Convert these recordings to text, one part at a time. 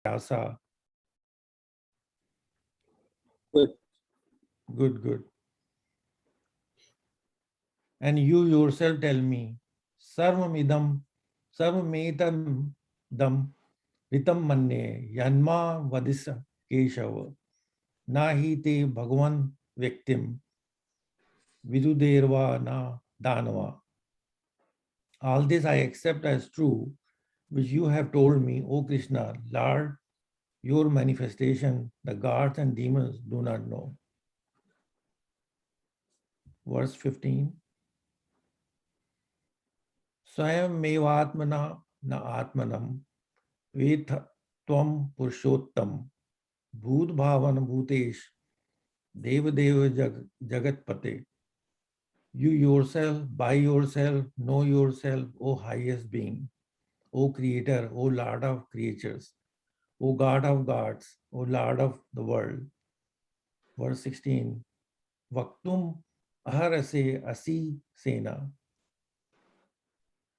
Vyasa. Good. Good, good. And you yourself tell me, Sarvamidam, Sarvametam dam ritam manne yanma vadisa keshava nahi te bhagavan vyaktim viduderva na danava. All this I accept as true, which you have told me, O Krishna, Lord, your manifestation, the gods and demons do not know. Verse 15. Swayam mevatmana na atmanam वेथ त्वं पुरुषोत्तम भूत भावन भूतेश देव देव जगतपते. You yourself, by yourself, know yourself, O highest being, O creator, O Lord of creatures, O God of gods, O Lord of the world. Verse 16. Vaktum aharase asi sena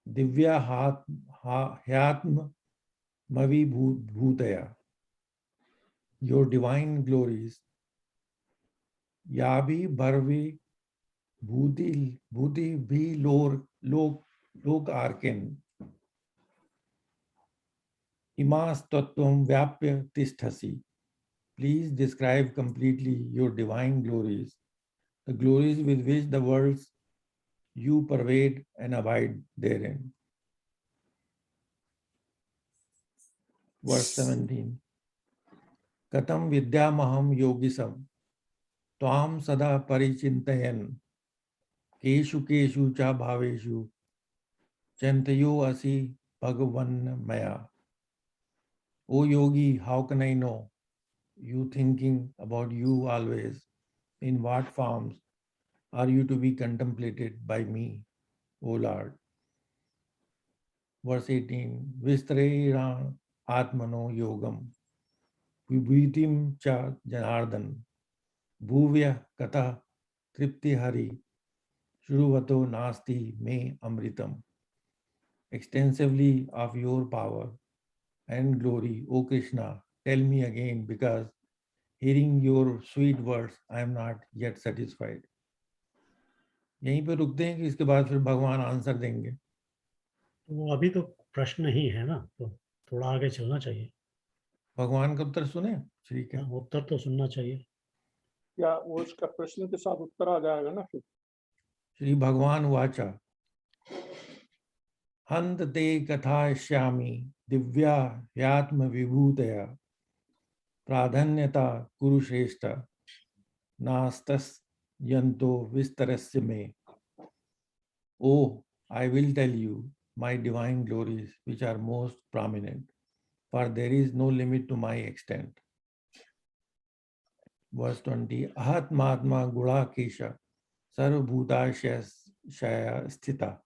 divya hyatma mavi bhutaya. Your divine glories, Yabi Barvi Bhuti भी लोक arcane इमास तत्वम व्याप्य तिष्ठसि. Please describe completely your divine glories, the glories with which the worlds you pervade and abide therein. Verse 17. Katam vidyamaham yogisam tvam sada parichintayan keshu keshu cha bhaveshu chantayo asi bhagavan maya. O yogi, how can I know you thinking about you always? In what forms are you to be contemplated by me, O Lord? Verse 18. Vistrera atmano yogam vibhitim cha janardan bhuvya kata tripti hari shruvato nasti me amritam. Extensively of your power and glory, O Krishna, tell me again, because hearing your sweet words, I am not yet satisfied. यहीं पे रुकते हैं कि इसके बाद फिर भगवान answer देंगे? वो अभी तो प्रश्न ही है ना, तो थोड़ा आगे चलना चाहिए. भगवान का उत्तर सुने. ठीक है, उत्तर तो सुनना चाहिए. या वो उसका प्रश्न के साथ उत्तर आ जाएगा ना फिर. श्री भगवान वाचा हंत ते कथाश्यामि दिव्या ह्यात्म विभूतया प्राधान्यता कुरुश्रेष्ठ नास्तस यंतो विस्तरस्य में. Oh, I will tell you my divine glories which are most prominent, for there is no limit to my extent. Verse 20. Ahatmatma gulakesha sarvabhutashya sthita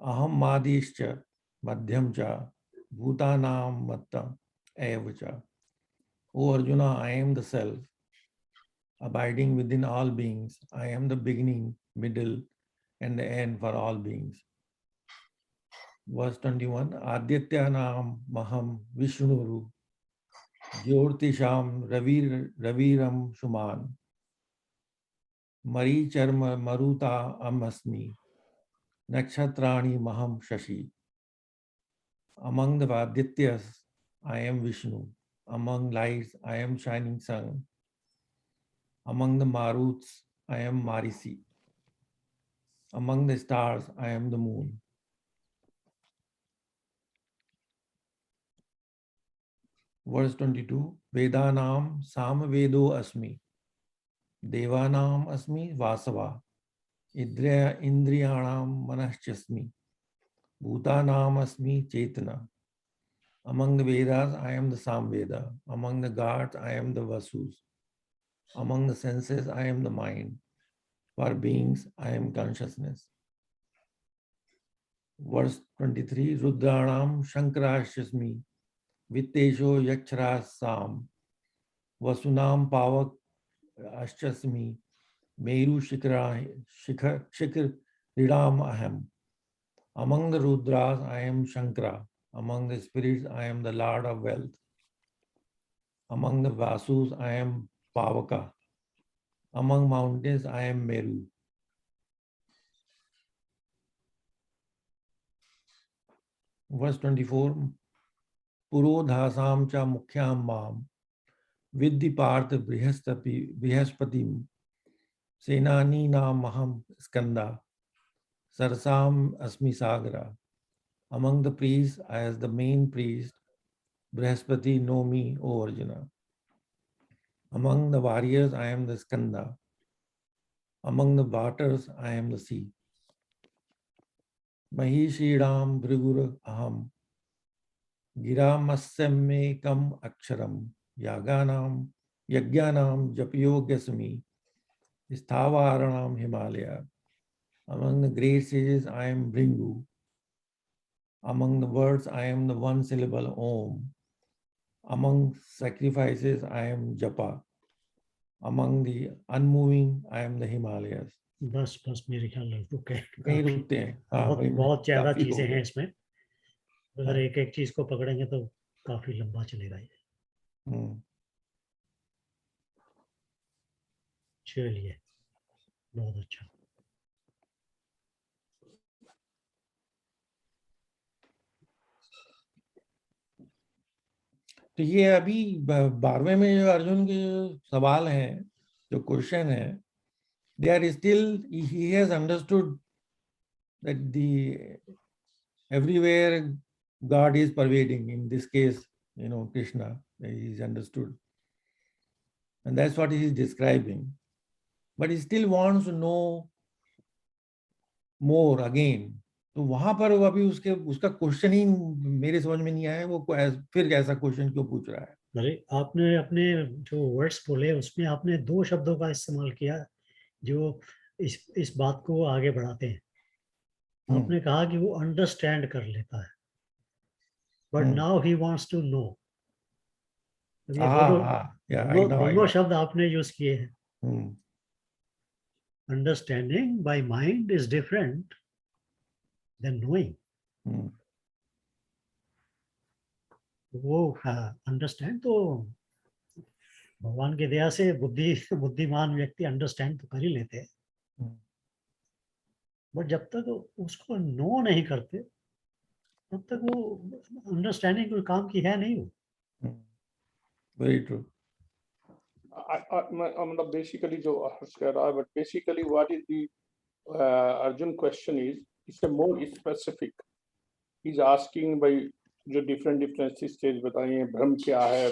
aham madishcha madhyam cha bhutanam mattam evacha. O Arjuna, I am the self, abiding within all beings. I am the beginning, middle, and the end for all beings. Verse 21. Adityanam maham Vishnuru Jyortisham Raviram Shuman Mari Charma Maruta Amasmi Nakshatrani Maham Shashi. Among the Adityas, I am Vishnu. Among lights, I am shining sun. Among the Maruts, I am Marisi. Among the stars, I am the moon. Verse 22. Vedanam Samvedo Asmi Devanam Asmi Vasava Indriyanam Manaschasmi Bhutanam Asmi Chetana. Among the Vedas, I am the Samveda. Among the gods, I am the Vasus. Among the senses, I am the mind. For beings, I am consciousness. Verse 23. Rudranam Shankarashasmi Vittesho Yakshara Vasunam Pavak Ashchasmi Meru Shikhar Ridam Aham. Among the Rudras, I am Shankara. Among the spirits, I am the Lord of Wealth. Among the Vasus, I am Pavaka. Among mountains, I am Meru. Verse 24. Purodhasam cha mukhyam mam vidhi parth brihaspatim senani nam maham skanda sarsam asmi sagra. Among the priests, as the main priest, Brihaspati, know me, O Arjuna. Among the warriors, I am the Skanda. Among the waters, I am the sea. Mahishidam Brigur Aham. Giramasyamekam Aksharam. Yagyanam Japyogasmi. Sthavaranam Himalaya. Among the great sages, I am Bringu. Among the words, I am the one syllable Om. Among sacrifices, I am Japa. Among the unmoving, I am the Himalayas. बस मेरे ख्याल रुके कहीं रुकते हैं. हाँ, बहुत ज्यादा काफी हो चीजें गया. हैं इसमें. अगर एक एक चीज को पकड़ेंगे तो काफी लंबा चलेगा ये. चलिए, बहुत अच्छा. तो ये अभी 12वें में जो अर्जुन के जो सवाल हैं, जो क्वेश्चन है, they are still, he has understood that the everywhere God is pervading. In this case, Krishna, he is understood, and that's what he is describing. But he still wants to know more again. तो वहां पर वो अभी उसका question ही मेरे समझ में नहीं आया. वो फिर ऐसा क्वेश्चन क्यों पूछ रहा है? अरे, आपने अपने जो वर्ड्स बोले उसमें आपने 2 शब्दों का इस्तेमाल किया जो इस बात को आगे बढ़ाते हैं. आपने कहा कि वो अंडरस्टैंड कर लेता है, but now he wants to know. दोनों शब्द आपने यूज किए हैं. Understanding by mind is different than knowing. वो अंडरस्टैंड तो भगवान की दया से बुद्धिमान व्यक्ति अंडरस्टैंड तो कर ही लेते हैं, बट जब तक उसको नो नहीं करते तब तक वो अंडरस्टैंडिंग कोई काम की है नहीं. वो वेरी ट्रू. मतलब बेसिकली जो हर्ष कह रहा है, but basically what is the Arjun question is it's a more specific. He is asking भाई जो डिफरेंट स्टेज बताइए, भ्रम क्या है,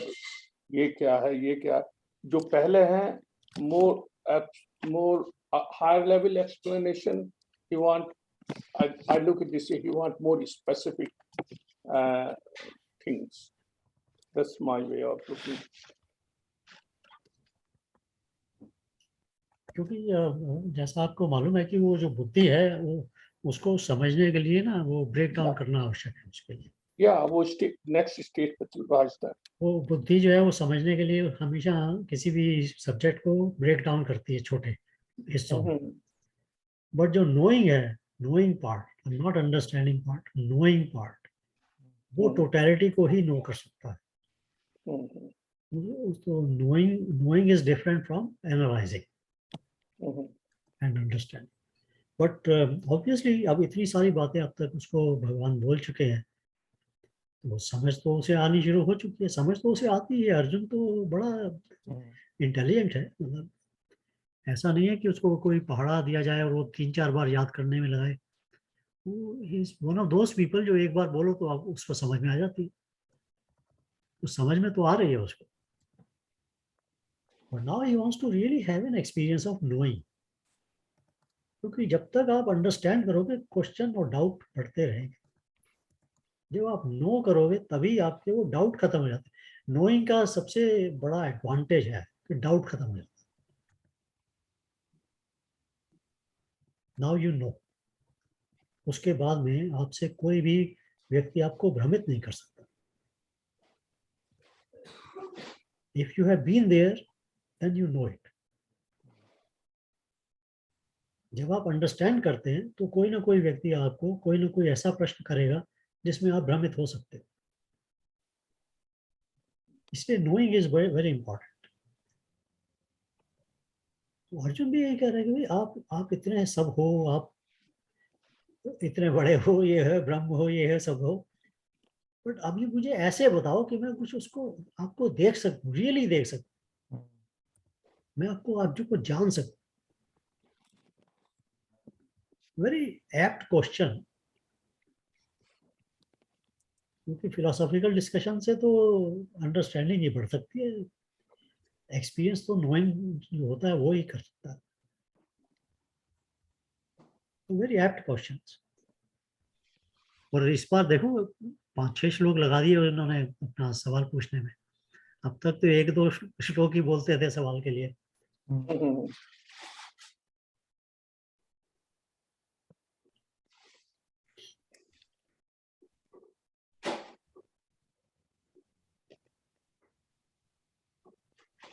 ये क्या है, ये क्या है. जो पहले हैं more higher level explanation. he want I look at this, he want more specific things. That's my way of looking. क्योंकि जैसा आपको मालूम है कि वो जो बुद्धि है वो उसको समझने के लिए ना वो ब्रेक डाउन करना आवश्यक है उसके लिए. वो नेक्स्ट स्टेज पे चल रहा है. वो बुद्धि जो है वो समझने के लिए हमेशा किसी भी सब्जेक्ट को ब्रेक डाउन करती है छोटे हिस्सों में. बट जो नोइंग है, knowing part, not understanding part, knowing part, वो टोटलिटी को ही नो कर सकता है. तो knowing is different from analysing and understanding. But obviously अब इतनी सारी बातें अब तक उसको भगवान बोल चुके हैं, वो समझ तो उसे आनी शुरू हो चुकी है. समझ तो उसे आती है. अर्जुन तो बड़ा इंटेलिजेंट है. मतलब ऐसा नहीं है कि उसको कोई पहाड़ा दिया जाए और वो 3-4 बार याद करने में लगाए. वो is one of those people जो एक बार बोलो तो आप उसको समझ में आ जाती है. तो समझ में तो आ रही है उसको. But now he wants to really have an experience of knowing. क्योंकि जब तक आप अंडरस्टैंड करोगे क्वेश्चन और डाउट बढ़ते रहेंगे. जब आप नो करोगे तभी आपके वो डाउट खत्म हो जाते हैं. नोइंग का सबसे बड़ा एडवांटेज है कि डाउट खत्म हो जाता है. Now you know. उसके बाद में आपसे कोई भी व्यक्ति आपको भ्रमित नहीं कर सकता. If you have been there then you know it. जब आप अंडरस्टैंड करते हैं तो कोई ना कोई व्यक्ति आपको कोई ना कोई ऐसा प्रश्न करेगा जिसमें आप भ्रमित हो सकते हो. इसलिए knowing is very very important. तो अर्जुन भी यही कह रहे हैं कि भाई आप इतने सब हो, आप इतने बड़े हो, ये है ब्रह्म हो, ये है सब हो, बट अभी मुझे ऐसे बताओ कि मैं कुछ उसको आपको देख सकूं, रियली देख सकूं, मैं आपको अर्जुन को जान सकूं। वेरी एप्ट क्वेश्चन, क्योंकि फिलोसॉफिकल डिस्कशन से तो अंडरस्टैंडिंग ही बढ़ सकती है, एक्सपीरियंस तो नोइंग जो होता है वो ही कर सकता है। तो वेरी एप्ट क्वेश्चन। और इस बार देखो 5-6 श्लोक लगा दिए उन्होंने अपना सवाल पूछने में। अब तक तो 1-2 श्लोक ही बोलते थे सवाल के लिए।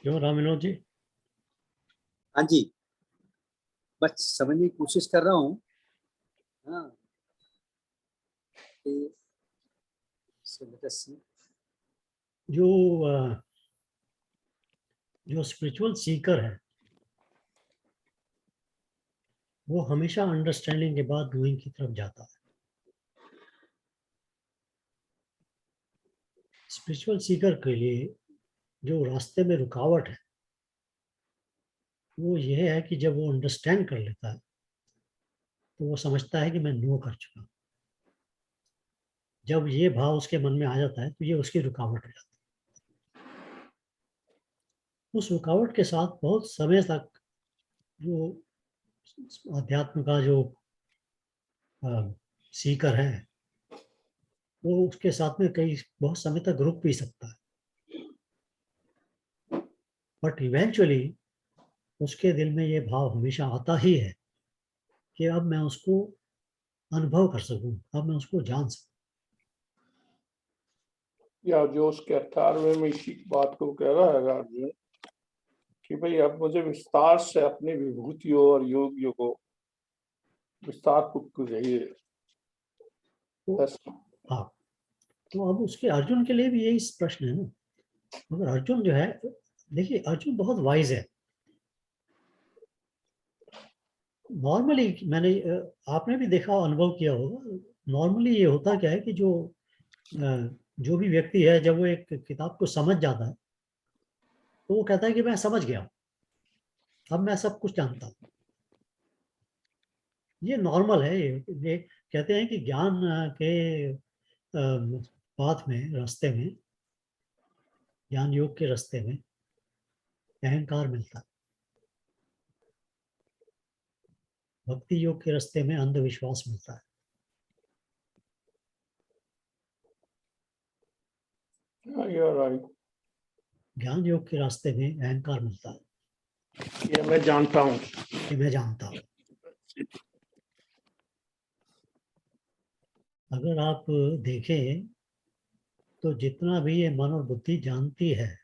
क्यों राम विनोद जी? हाँ जी, बस समझने की कोशिश कर रहा हूँ। हाँ, so let us see. जो स्पिरिचुअल सीकर है वो हमेशा अंडरस्टैंडिंग के बाद डूइंग की तरफ जाता है। स्पिरिचुअल सीकर के लिए जो रास्ते में रुकावट है वो ये है कि जब वो अंडरस्टैंड कर लेता है तो वो समझता है कि मैं नो कर चुका हूं। जब ये भाव उसके मन में आ जाता है तो ये उसकी रुकावट हो जाती है। उस रुकावट के साथ बहुत समय तक जो अध्यात्म का जो सीकर है वो उसके साथ में बहुत समय तक रुक भी सकता है, बट इवेंचुअली उसके दिल में ये भाव हमेशा आता ही है कि अब मैं उसको अनुभव कर सकूं, अब मैं उसको जान सकूं। या जो उसके 18वें में इसी बात को कह रहा है अर्जुन कि भाई अब मुझे विस्तार से अपनी विभूतियों और योगियों को विस्तार पूर्वक चाहिए। हाँ, तो अब उसके अर्जुन के लिए भी यही प्रश्न है ना। मगर अर्जुन जो है, देखिए अर्जुन बहुत वाइज है। नॉर्मली मैंने आपने भी देखा, अनुभव किया होगा, नॉर्मली ये होता क्या है कि जो भी व्यक्ति है जब वो एक किताब को समझ जाता है तो वो कहता है कि मैं समझ गया, अब मैं सब कुछ जानता हूँ। ये नॉर्मल है। ये कहते हैं कि ज्ञान के पाथ में, रास्ते में, ज्ञान योग के रास्ते में अहंकार मिलता है, भक्ति योग के रास्ते में अंधविश्वास मिलता है, ज्ञान योग के रास्ते में अहंकार मिलता है, ये मैं जानता हूँ, कि मैं जानता हूँ। अगर आप देखें तो जितना भी ये मन और बुद्धि जानती है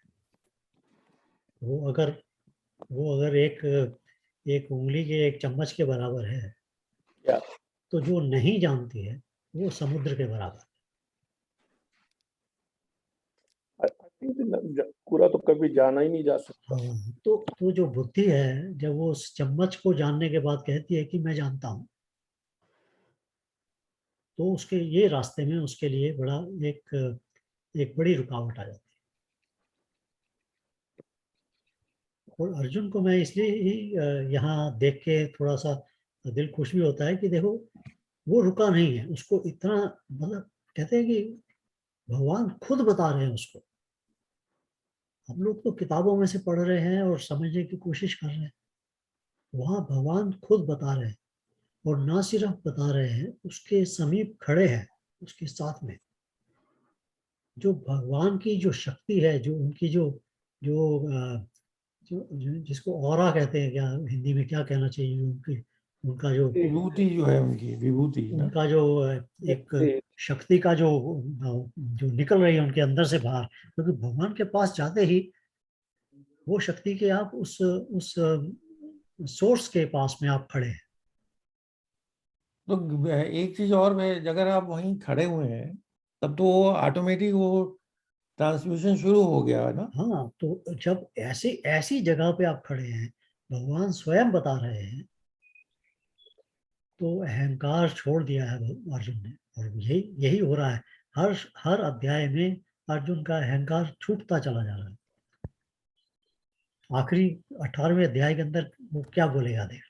वो अगर एक उंगली के एक चम्मच के बराबर है, तो जो नहीं जानती है वो समुद्र के बराबर। पूरा तो कभी जाना ही नहीं जा सकता। हाँ, तो जो बुद्धि है जब वो उस चम्मच को जानने के बाद कहती है कि मैं जानता हूँ, तो उसके ये रास्ते में उसके लिए बड़ा एक बड़ी रुकावट आ जाती है। और अर्जुन को मैं इसलिए ही यहाँ देख के थोड़ा सा दिल खुश भी होता है कि देखो वो रुका नहीं है, उसको इतना, मतलब कहते हैं कि भगवान खुद बता रहे हैं उसको। हम लोग तो किताबों में से पढ़ रहे हैं और समझने की कोशिश कर रहे हैं, वहां भगवान खुद बता रहे हैं। और ना सिर्फ बता रहे हैं, उसके समीप खड़े हैं, उसके साथ में जो भगवान की जो शक्ति है, जो उनकी जो जो जिसको ऑरा कहते हैं, क्या हिंदी में क्या कहना चाहिए, उनकी उनका जो विभूति जो है, उनकी विभूति ना, उनका जो एक शक्ति का जो निकल रही है उनके अंदर से बाहर, क्योंकि भगवान के पास जाते ही वो शक्ति के आप उस सोर्स के पास में आप खड़े हैं। तो एक चीज और है, अगर आप वहीं खड़े हुए हैं तब तो वो ऑटोमेटिक वो ट्रांसमिशन शुरू हो गया है ना। हाँ, तो जब ऐसी ऐसी जगह पे आप खड़े हैं, भगवान स्वयं बता रहे हैं, तो अहंकार छोड़ दिया है अर्जुन ने, और यही यही हो रहा है। हर हर अध्याय में अर्जुन का अहंकार छूटता चला जा रहा है। आखिरी 18वें अध्याय के अंदर वो क्या बोलेगा देख।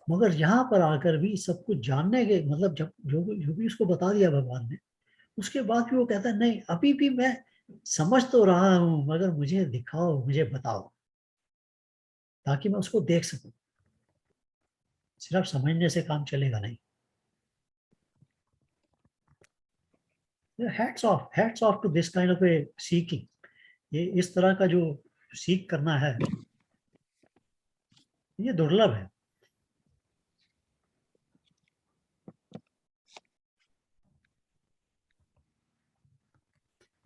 मगर यहाँ पर आकर भी सब कुछ जानने के मतलब जब जो भी उसको बता दिया भगवान ने, उसके बाद भी वो कहता है नहीं, अभी भी मैं समझ तो रहा हूं, मगर मुझे दिखाओ, मुझे बताओ, ताकि मैं उसको देख सकूं। सिर्फ समझने से काम चलेगा नहीं। Hats off to this kind of a seeking. ये इस तरह का जो सीख करना है, ये दुर्लभ है।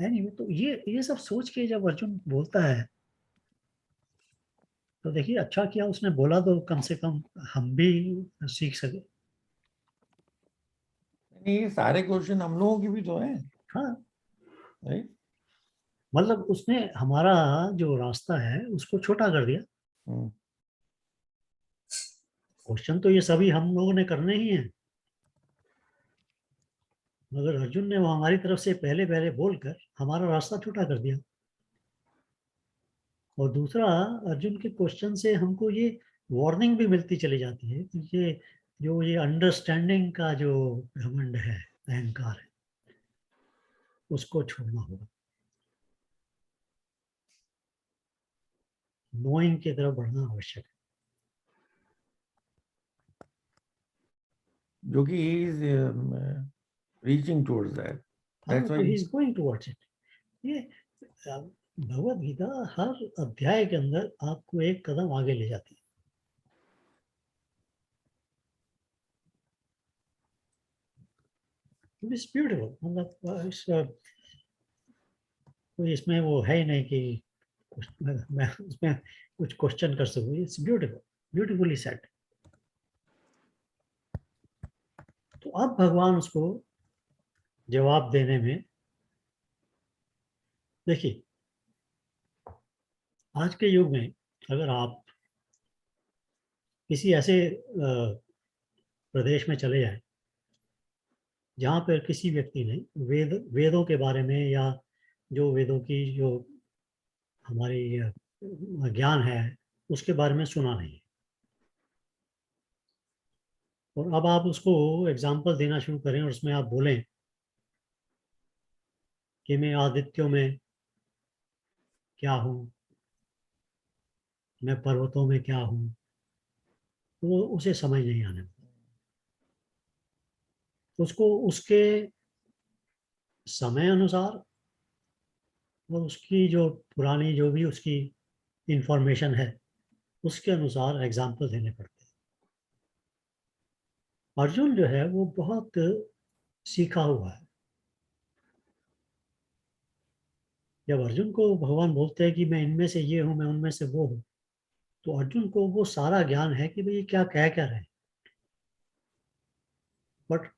नहीं, तो ये सब सोच के जब अर्जुन बोलता है, तो देखिए अच्छा किया उसने बोला, तो कम से कम हम भी सीख सके। नहीं, ये सारे क्वेश्चन हम लोगों की भी तो हैं, हाँ, राइट। मतलब उसने हमारा जो रास्ता है उसको छोटा कर दिया। क्वेश्चन तो ये सभी हम लोगों ने करने ही हैं, मगर अर्जुन ने वो हमारी तरफ से पहले पहले बोलकर हमारा रास्ता छोटा कर दिया। और दूसरा, अर्जुन के क्वेश्चन से हमको ये वार्निंग भी मिलती चली जाती है कि ये जो ये अंडरस्टैंडिंग का जो घमंड है, अहंकार है, उसको छोड़ना होगा, नोइंग की तरफ बढ़ना आवश्यक है। जो कि he is reaching towards that. हाँ, That's why तो he is going towards it. ये भगवत गीता हर अध्याय के अंदर आपको एक कदम आगे ले जाती है। इट्स ब्यूटीफुल, मतलब कोई इसमें वो है ही नहीं कि मैं उसमें कुछ क्वेश्चन कर सकूं। It's beautiful, beautifully said. तो अब भगवान उसको जवाब देने में, देखिए आज के युग में अगर आप किसी ऐसे प्रदेश में चले जाएं जहाँ पर किसी व्यक्ति ने वेदों के बारे में, या जो वेदों की जो हमारी ज्ञान है उसके बारे में सुना नहीं, और अब आप उसको एग्जाम्पल देना शुरू करें और उसमें आप बोलें कि मैं आदित्यों में क्या हूँ, मैं पर्वतों में क्या हूँ, तो वो उसे समझ नहीं आने। तो उसको उसके समय अनुसार और उसकी जो पुरानी जो भी उसकी इंफॉर्मेशन है उसके अनुसार एग्जाम्पल देने पड़ते हैं। अर्जुन जो है वो बहुत सीखा हुआ है। जब अर्जुन को भगवान बोलते हैं कि मैं इनमें से ये हूँ, मैं उनमें से वो हूँ, तो अर्जुन को वो सारा ज्ञान है कि भाई ये क्या कह क्या रहे हैं। बट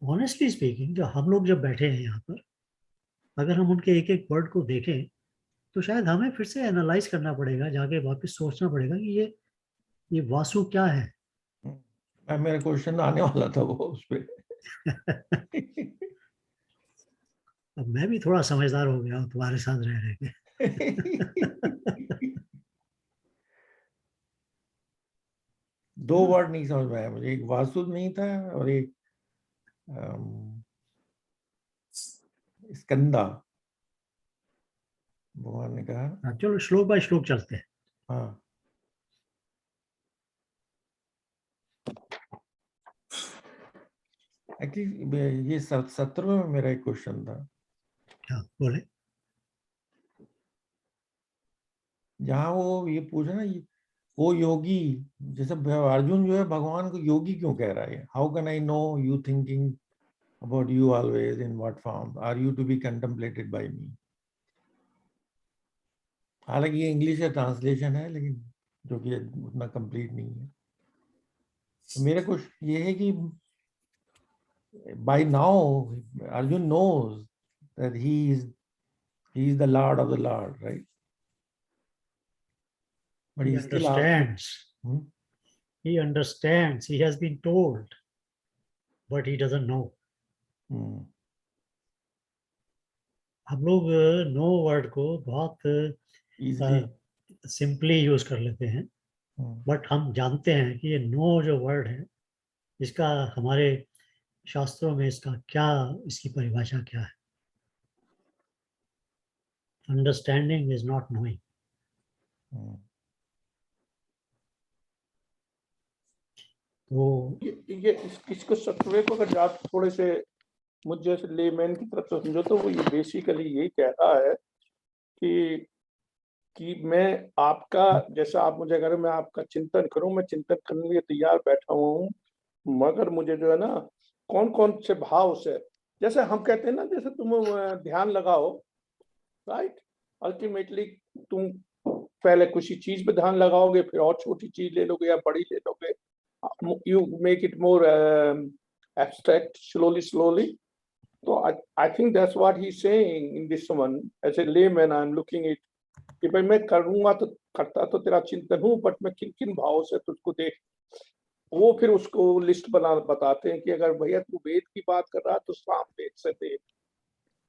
ऑनेस्टली स्पीकिंग, जो हम लोग जब बैठे हैं यहाँ पर, अगर हम उनके एक एक वर्ड को देखें, तो शायद हमें फिर से एनालाइज करना पड़ेगा, जाके वापस सोचना पड़ेगा कि ये वासु क्या है। मेरा क्वेश्चन आने वाला था वो उस पे। अब मैं भी थोड़ा समझदार हो गया हूँ तुम्हारे साथ रह रहे के। दो वर्ड नहीं समझ में आया मुझे, एक वासुद नहीं था और एक स्कंदा। भगवान ने कहा चलो श्लोक बाय श्लोक चलते हैं। हाँ, एक्चुअली ये 17वें में मेरा एक क्वेश्चन था, हाँ बोले। जहाँ वो ये पूछा ना, वो योगी, जैसे अर्जुन जो है भगवान को योगी क्यों कह रहा है? How can I know you thinking about you always in what form are you to be contemplated by me? हालांकि ये इंग्लिश का ट्रांसलेशन है, लेकिन जो कि उतना कंप्लीट नहीं है। तो मेरा क्वेश्चन ये है कि by now Arjun knows that he is the Lord of the Lord, right? But He he's still asking. understands. He understands. He has been told, but he doesn't know. हम लोग no word को बहुत Easily. Simply use कर लेते हैं, but हम जानते हैं कि ये नो जो वर्ड है, इसका हमारे शास्त्रों में इसका क्या, इसकी परिभाषा क्या है? Understanding is not knowing. तो ये इसको सत्वे को अगर आप थोड़े से मुझ जैसे लेमैन की तरफ से समझो तो वो ये बेसिकली यही कह रहा है कि मैं आपका, जैसा आप मुझे अगर मैं आपका चिंतन करूं, मैं चिंतन करने के लिए तैयार बैठा हुआ हूँ, मगर मुझे जो है ना कौन कौन से भाव से, जैसे हम कहते हैं ना, जैसे तुम ध्यान लगाओ, राइट, अल्टीमेटली तुम पहले किसी चीज पे ध्यान लगाओगे, फिर और छोटी चीज ले लोगे या बड़ी ले लोगे, you make it more abstract slowly. So I think that's what he's saying in this one. As a layman, I'm looking at कि भाई मैं करूंगा तो करता तो तेरा चिंतन हूँ, बट मैं किन किन भाव से तुझको देख, वो फिर उसको लिस्ट बताते हैं कि अगर भैया तू वेद की बात कर रहा तो साम वेद से देख,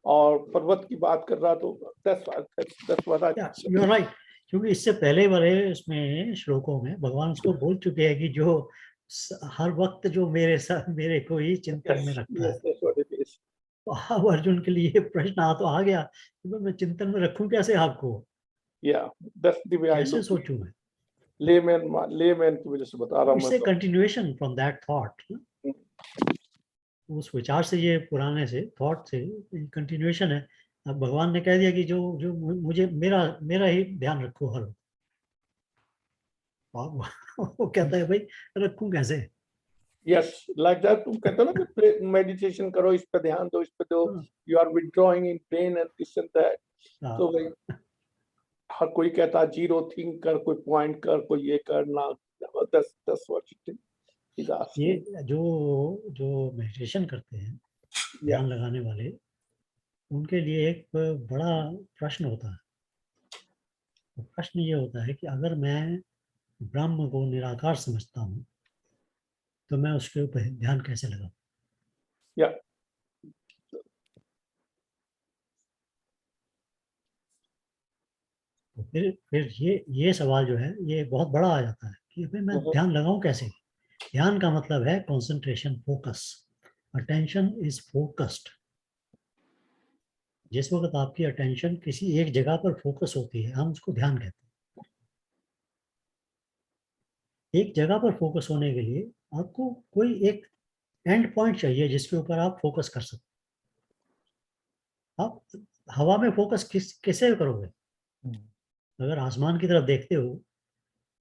और पर्वत की बात कर रहा तो that's what I think. You're right. क्योंकि इससे पहले वाले इसमें श्लोकों में भगवान उसको बोल चुके हैं कि जो हर वक्त जो मेरे साथ मेरे को ही चिंतन में रखता है. That's what it is. तो अब अर्जुन के लिए प्रश्न आ गया कि मैं चिंतन में रखूं कैसे आपको? Yeah, that's the way I कैसे look. सोचूं मैं? लेमैन की वजह से बता रहा हूँ It's a continuation from that thought. उस विचार से, ये पुराने से थॉट से कंटिन्यूएशन है. अब भगवान ने कह दिया कि जो जो मुझे मेरा ही ध्यान रखो हर वक्त. वो कहता है भाई रखूं कैसे? Yes, like that. तुम कहते हो ना कि मेडिटेशन करो, इस पे ध्यान दो, इस पे दो, you are withdrawing in pain and this and that. तो भाई हर कोई कहता है जीरो थिंक कर, कोई पॉइंट कर, कोई ये कर ना. That's what it is asking. ये जो मेडिटेशन करते हैं, ध्यान लगाने वाले, उनके लिए एक बड़ा प्रश्न होता है. प्रश्न ये होता है कि अगर मैं ब्रह्म को निराकार समझता हूँ तो मैं उसके ऊपर ध्यान कैसे लगाऊं? Yeah. तो फिर ये सवाल जो है ये बहुत बड़ा आ जाता है कि भाई मैं ध्यान लगाऊं कैसे? ध्यान का मतलब है concentration, focus. Attention is focused. जिस वक्त आपकी अटेंशन किसी एक जगह पर फोकस होती है, हम उसको ध्यान कहते हैं. एक जगह पर फोकस होने के लिए आपको कोई एक एंड पॉइंट चाहिए जिसके ऊपर आप फोकस कर सकते. आप हवा में फोकस किसे करोगे? अगर आसमान की तरफ देखते हो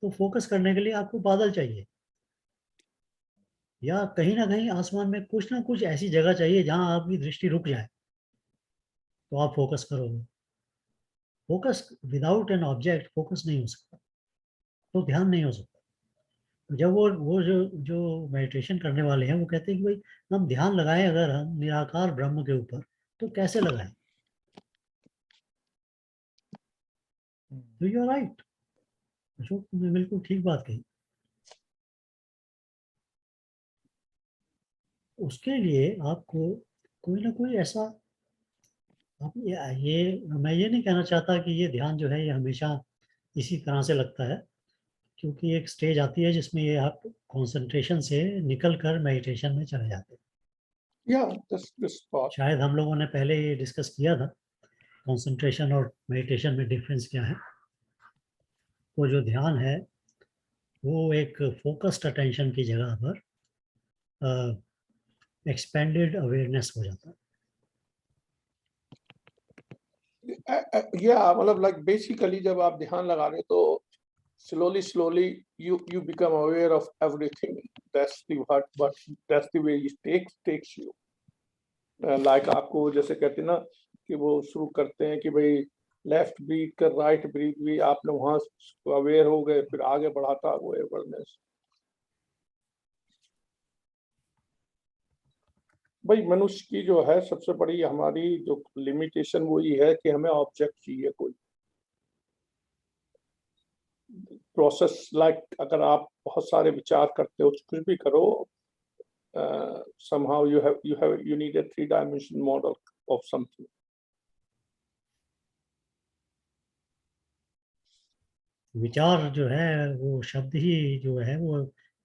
तो फोकस करने के लिए आपको बादल चाहिए, या कहीं ना कहीं आसमान में कुछ ना कुछ ऐसी जगह चाहिए जहां आपकी दृष्टि रुक जाए, तो आप फोकस करोगे. Focus without an object focus नहीं हो सकता, तो ध्यान नहीं हो सकता. तो जब वो जो मेडिटेशन करने वाले हैं वो कहते हैं कि भाई हम ध्यान लगाएं अगर हम निराकार ब्रह्म के ऊपर, तो कैसे लगाएं? तो यू आर राइट अशोक, तुमने बिल्कुल ठीक बात कही. उसके लिए आपको कोई ना कोई ऐसा, आप ये मैं ये नहीं कहना चाहता कि ये ध्यान जो है ये हमेशा इसी तरह से लगता है, क्योंकि एक स्टेज आती है जिसमें ये आप कंसंट्रेशन से निकल कर मेडिटेशन में चले जाते हैं. Yeah, that's part. शायद हम लोगों ने पहले ये डिस्कस किया था कंसंट्रेशन और मेडिटेशन में डिफरेंस क्या है. वो जो ध्यान है वो एक फोकस्ड अटेंशन की जगह पर एक्सपेंडेड अवेयरनेस हो जाता है. Yeah, मतलब like basically जब आप ध्यान लगा रहे हो तो slowly you become aware of everything. That's the what that's the way it takes you. Like आपको जैसे कहते हैं ना कि वो शुरू करते हैं कि भाई लेफ्ट ब्रीथ कर, राइट ब्रीथ भी आपने वहां अवेयर हो गए, फिर आगे बढ़ाता वो अवेयरनेस. भाई मनुष्य की जो है सबसे बड़ी हमारी जो लिमिटेशन वो ये है कि हमें ऑब्जेक्ट चाहिए कोई प्रोसेस लाइक अगर आप बहुत सारे विचार करते हो कुछ भी करो somehow you need a 3-dimensional model of something. विचार जो है वो शब्द ही जो है वो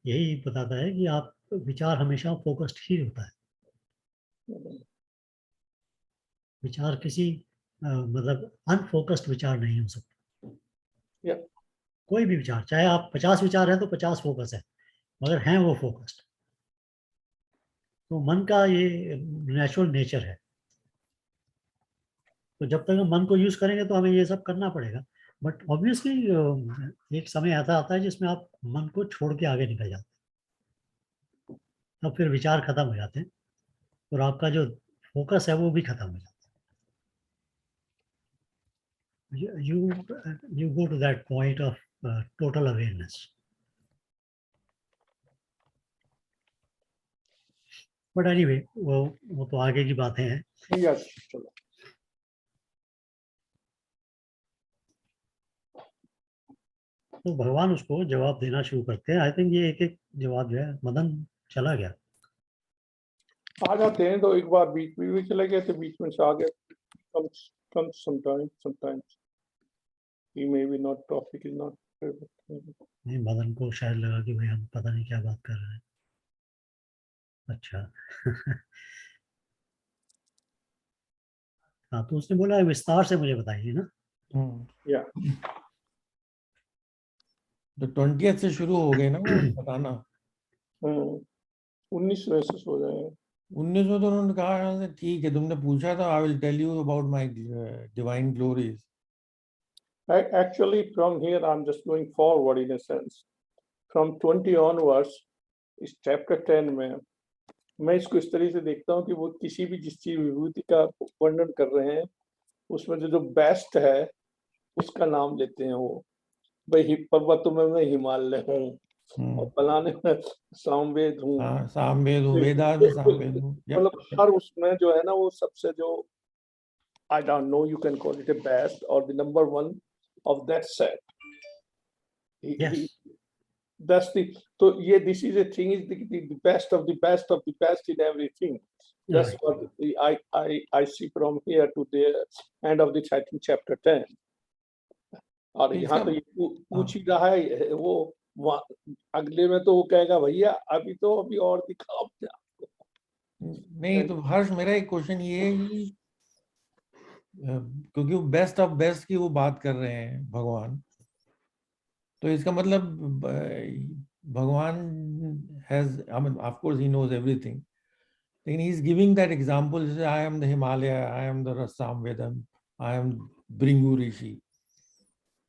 यही बताता है कि आप विचार हमेशा फोकस्ड ही होता है। विचार किसी मतलब अनफोकस्ड विचार नहीं हो सकता। Yeah. कोई भी विचार, चाहे आप 50 विचार हैं तो 50 फोकस है, मगर हैं वो फोकस्ड। तो मन का ये नेचुरल नेचर है। तो जब तक हम मन को यूज करेंगे तो हमें ये सब करना पड़ेगा। बट ऑब्वियसली एक समय ऐसा आता है जिसमें आप मन को छोड़ के आगे निकल जाते हैं, तब फिर विचार खत्म हो जाते हैं और आपका जो फोकस है वो भी खत्म हो जाता है। You go to that point of total awareness. But anyway वो तो आगे की बातें हैं। Yes, चलो तो भगवान उसको जवाब देना शुरू करते हैं। आई थिंक ये एक एक जवाब जो है, मदन चला गया। आ जाते हैं तो एक बार बीच में भी चले गए थे, बीच में से आ गए। comes sometimes he maybe not topic is not नहीं, मदन को शायद लगा कि भाई हम पता नहीं क्या बात कर रहे हैं। अच्छा हाँ, तो उसने बोला विस्तार से मुझे बताइए ना। yeah. तो 20th से शुरू हो गए ना वो बताना। 19 से हो जाए। 19 में तो उन्होंने कहा ठीक है, तुमने पूछा था, I will tell you about my divine glories. Actually from here I'm just going forward in a sense. From 20 onwards इस chapter 10 में मैं इसको इस तरह से देखता हूँ कि वो किसी भी जिस चीज विभूति का वर्णन कर रहे हैं उसमें जो बेस्ट है उसका नाम लेते हैं। वो भाई पर्वतों में मैं हिमालय हूँ और फलाने में सामवेद हूँ। हाँ, सामवेद हूँ, वेदास में सामवेद हूँ। मतलब हर उसमें जो है ना वो सबसे जो I don't know you can call it a best or the number one of that set. Yes. That's the so yeah this is a thing is the best of the best of the best in everything. That's Right. what I see from here to the end of the chapter 10. और यहाँ तो ये पूछ ही रहा है वो अगले में तो वो कहेगा भैया अभी तो अभी और दिखाओ। नहीं तो हर्ष, मेरा एक क्वेश्चन ये है कि क्योंकि वो बेस्ट ऑफ बेस्ट की वो बात कर रहे हैं भगवान, तो इसका मतलब भगवान has, I mean of course he knows everything, लेकिन he is giving that example, जैसे I am the Himalaya, I am the Samavedam, I am Bhringu Rishi,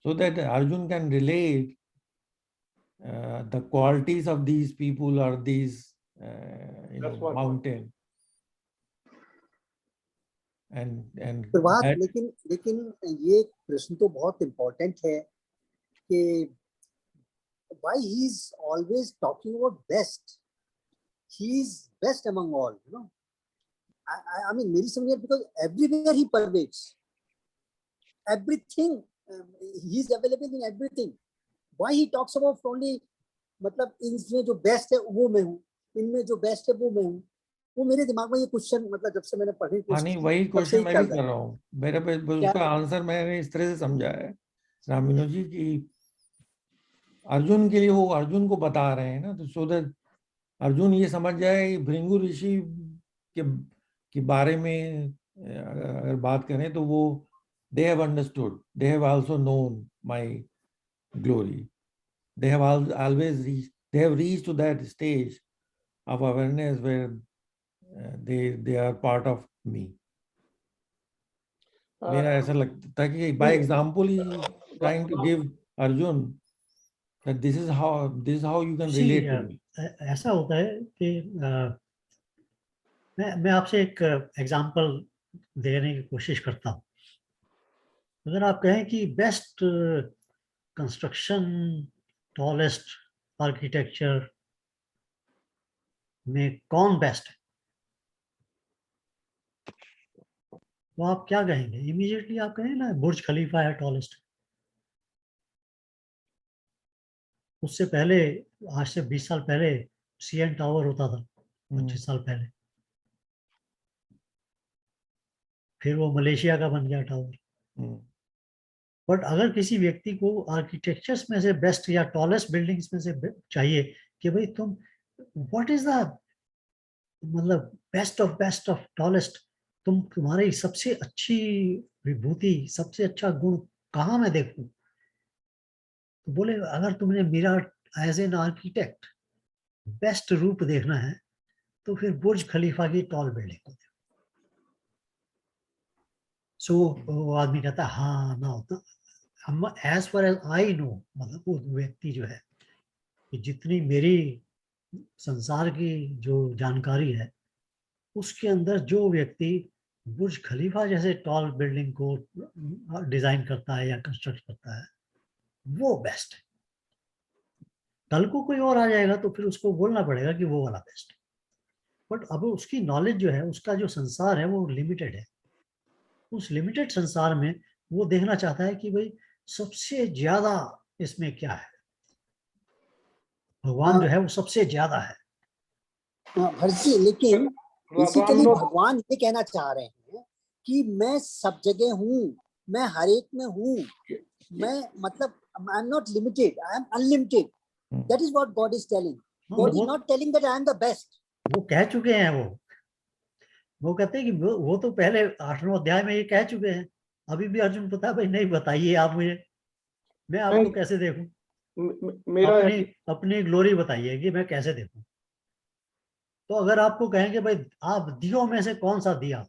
so that Arjun can relate the qualities of these people or these mountain and Prabhat, that, लेकिन ये प्रश्न तो बहुत important है कि why he is always talking about best. He is best among all, you know. I mean, मेरी समझ में, because everywhere he pervades everything, he is available in everything. Why he talks about only, मतलब इनमें जो best है वो मैं हूँ, इनमें जो बेस्ट है वो मैं हूँ। वो मेरे दिमाग में ये क्वेश्चन, मतलब जब से मैंने पढ़ी हाँ नहीं, वही क्वेश्चन मैं भी कर रहा हूँ। मेरे पे उसका आंसर मैंने इस तरह से समझा है रामिनो जी की अर्जुन के लिए वो अर्जुन को बता रहे हैं ना, तो सो दैट अर्जुन ये समझ जाए कि भृंगु ऋषि के बारे में अगर बात करें तो वो they have understood, they have also known my glory, they have always reached, they have reached to that stage of awareness where they are part of me. मेरा ऐसा लगता था कि by example he trying to give Arjun that this is how you can relate to me. ऐसा होता है कि मैं आपसे एक एग्जांपल देने की कोशिश करता हूँ। अगर आप कहें कि बेस्ट कंस्ट्रक्शन, टॉलेस्ट आर्किटेक्चर में कौन बेस्ट है, वो आप क्या कहेंगे? इमीडिएटली आप कहेंगे ना बुर्ज खलीफा है टॉलेस्ट। उससे पहले, आज से 20 साल पहले CN टावर होता था, 25 साल पहले, फिर वो मलेशिया का बन गया टावर। बट अगर किसी व्यक्ति को आर्किटेक्चर्स में से बेस्ट या टॉलेस्ट बिल्डिंग्स में से चाहिए कि भाई तुम व्हाट इज द मतलब बेस्ट ऑफ टॉलेस्ट, तुम्हारी सबसे अच्छी विभूति, सबसे अच्छा गुण कहाँ मैं देखूं? तो बोले अगर तुमने मेरा एज एन आर्किटेक्ट बेस्ट रूप देखना है तो फिर बुर्ज खलीफा की टॉल बिल्डिंग को देखो। सो वो आदमी कहता है हाँ ना होता, हम as far as I know, मतलब वो व्यक्ति जो है कि जितनी मेरी संसार की जो जानकारी है उसके अंदर जो व्यक्ति बुर्ज खलीफा जैसे टॉल बिल्डिंग को डिजाइन करता है या कंस्ट्रक्ट करता है वो बेस्ट है। कल को कोई और आ जाएगा तो फिर उसको बोलना पड़ेगा कि वो वाला बेस्ट है। बट अब उसकी नॉलेज जो है, उसका जो संसार है वो लिमिटेड है। उस लिमिटेड संसार में वो देखना चाहता है कि भाई सबसे ज्यादा इसमें क्या है, भगवान जो है वो सबसे ज्यादा है। भरजी, लेकिन बेसिकली रामनो भगवान ये कहना चाह रहे हैं कि मैं सब जगह हूँ, मैं हर एक में हूँ, मैं मतलब I am not limited, I am unlimited. That is what God is telling. God is not telling that I am the best. वो कह चुके हैं, वो कहते हैं कि वो तो पहले 8वें अध्याय में ये कह चुके हैं। अभी भी अर्जुन पता है भाई नहीं, बताइए आप मुझे, मैं आपको कैसे देखूं? मेरा अपनी ग्लोरी बताइए कि मैं कैसे देखूं। तो अगर आपको कहेंगे भाई आप दियो में से कौन सा दिया,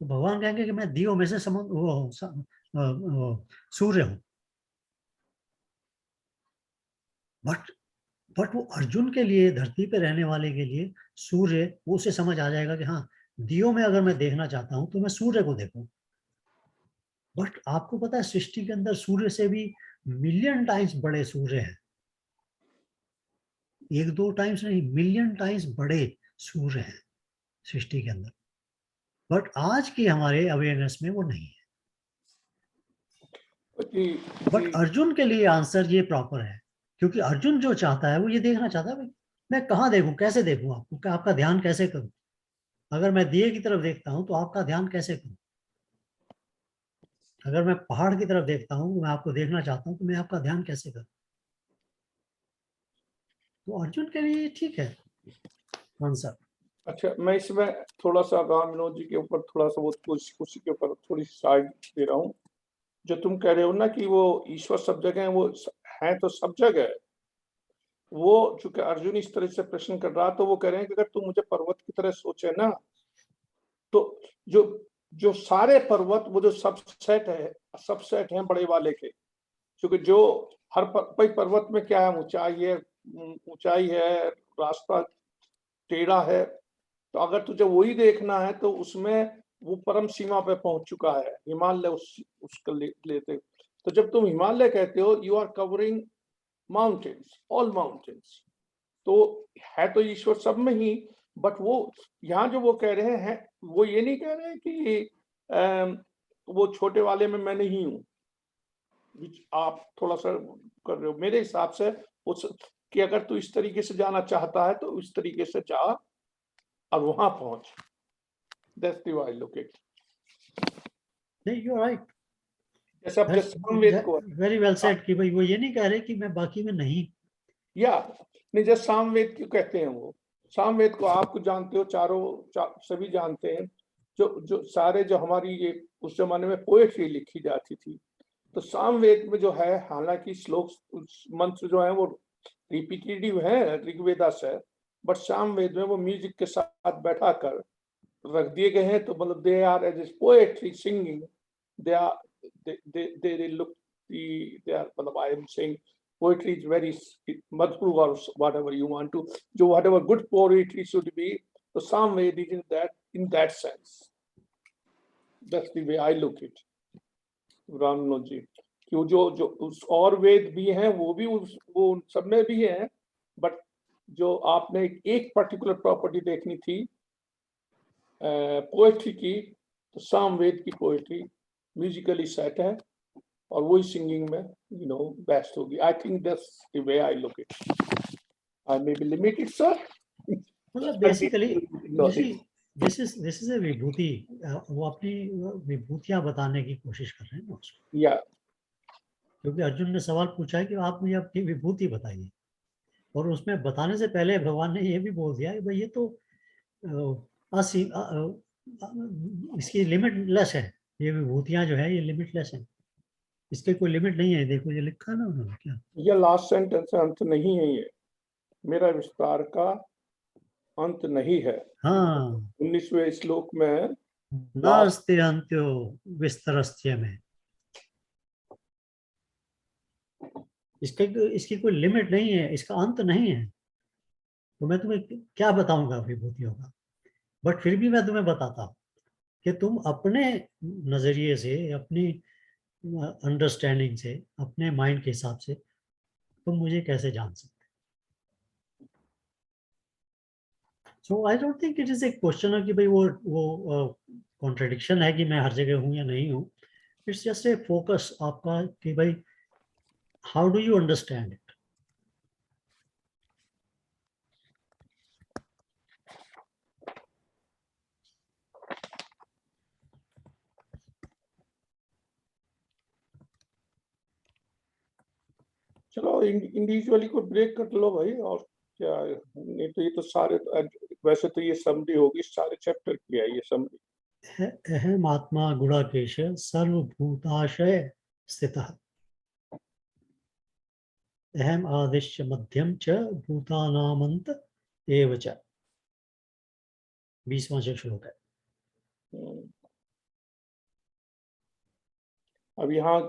तो भगवान कहेंगे कि मैं दियो में से सूर्य हूं। बट वो अर्जुन के लिए, धरती पे रहने वाले के लिए सूर्य, वो उसे समझ आ जाएगा कि हाँ दियो में अगर मैं देखना चाहता हूं तो मैं सूर्य को देखूं। बट आपको पता है सृष्टि के अंदर सूर्य से भी मिलियन टाइम्स बड़े सूर्य हैं। 1-2 टाइम्स नहीं, मिलियन टाइम्स बड़े सूर्य हैं सृष्टि के अंदर। बट आज की हमारे अवेयरनेस में वो नहीं है। बट अर्जुन के लिए आंसर ये प्रॉपर है, क्योंकि अर्जुन जो चाहता है वो ये देखना चाहता है भाई मैं कहाँ देखूं, कैसे देखूं आपको, क्या आपका ध्यान कैसे करूं? अगर मैं दिए की तरफ देखता हूं तो आपका ध्यान कैसे करूं? अगर मैं पहाड़ की तरफ देखता हूं, मैं आपको देखना चाहता हूं तो मैं आपका ध्यान कैसे करूं? तो अर्जुन के लिए ठीक है आंसर। अच्छा, मैं इसमें थोड़ा सा राम विनोद जी के ऊपर थोड़ा सा वो उसी के ऊपर थोड़ी साइड दे रहा हूँ। जो तुम कह रहे हो ना कि वो ईश्वर सब जगह है, वो है तो सब जगह है। वो चूंकि अर्जुन इस तरह से प्रश्न कर रहा, तो वो कह रहे हैं कि अगर तुम मुझे पर्वत की तरह सोचे ना, तो जो जो सारे पर्वत वो जो सबसेट है बड़े वाले के, क्योंकि जो हर पर्वत में क्या है, ऊंचाई है, रास्ता टेढ़ा है। तो अगर तुझे वही देखना है तो उसमें वो परम सीमा पे पहुंच चुका है, हिमालय उसको लेते। तो जब तुम हिमालय कहते हो, you are covering mountains, all mountains. तो है तो ईश्वर सब में ही। बट वो यहाँ जो वो कह रहे हैं, वो ये नहीं कह रहे हैं कि वो छोटे वाले में मैं नहीं हूँ। आप थोड़ा सा कर रहे हो मेरे हिसाब से उस कि अगर तू इस तरीके से जाना चाहता है तो इस तरीके से जा और वहां पहुंच। That's the way I look at it. नहीं, यू आर राइट, जैसे आप सामवेद को वेरी वेल सेड कि भाई वो ये नहीं कह रहे कि मैं बाकी में नहीं। या नहीं, जैसे सामवेद क्यों कहते हैं, वो सामवेद को आप जानते हो, सभी जानते हैं। जो सारे जो हमारी ये उस जमाने में पोएट्री लिखी जाती थी, तो सामवेद में जो है, हालांकि श्लोक मंत्र जो है वो रिपीटेटिव है ऋग्वेदा से, बट सामवेद में वो म्यूजिक के साथ बैठा कर रख दिए गए हैं। तो मतलब they are as poetry singing, they are they look they are, मतलब I am saying poetry is very madhur or whatever you want to, जो whatever good poetry should be, so some way it is in that sense. That's the way I look it. रामनो जी, कि जो और वेद भी हैं वो भी वो सब में भी हैं, बट जो आपने एक पर्टिकुलर प्रॉपर्टी देखनी थी पोएट्री की, तो सामवेद की पोएट्री म्यूजिकली सेट है और वही सिंगिंग में बेस्ट होगी. I think that's the way I look it. I may be limited sir. मतलब बेसिकली दिस इज ए विभूति. वो अपनी विभूतियां बताने की कोशिश कर रहे हैं ना उसको. या क्योंकि अर्जुन ने सवाल पूछा है कि आप मुझे आपकी विभूति बताइए, और उसमें बताने से पहले भगवान ने ये भी बोल दिया कि भाई ये तो असीम इसकी लिमिटलेस है. ये विभूतियां जो है ये लिमिटलेस है, इसके कोई लिमिट नहीं है. देखो ये लिखा है ना उन्होंने क्या. ये लास्ट सेंटेंस अंत नहीं है. ये मेरा विस्तार का अंत नहीं है. हाँ, 19वें श्लोक में नास्ते अंत्यो विस्तरस्य में. इसकी कोई लिमिट नहीं है, इसका अंत नहीं है. तो मैं तुम्हें क्या बताऊंगा विभूतियों का, बट फिर भी मैं तुम्हें बताता हूँ कि तुम अपने नजरिए से, अपनी अंडरस्टैंडिंग से, अपने माइंड के हिसाब से तुम मुझे कैसे जान सकते. So I don't think it is a question है कि भाई वो कॉन्ट्रडिक्शन है कि मैं हर जगह हूँ या नहीं हूँ. इट्स जस्ट ए फोकस आपका कि भाई how do you understand it. चलो इंडिविजुअली को ब्रेक कर लो भाई. और क्या, नहीं तो ये तो सारे, वैसे तो ये समरी होगी सारे चैप्टर की है ये समरी. अहम आत्मा गुणाकेश सर्वभूताशय स्थितः अहम आदिश्य मध्यम च भूतानामंत एव च. 20वां श्लोक है. अब यहाँ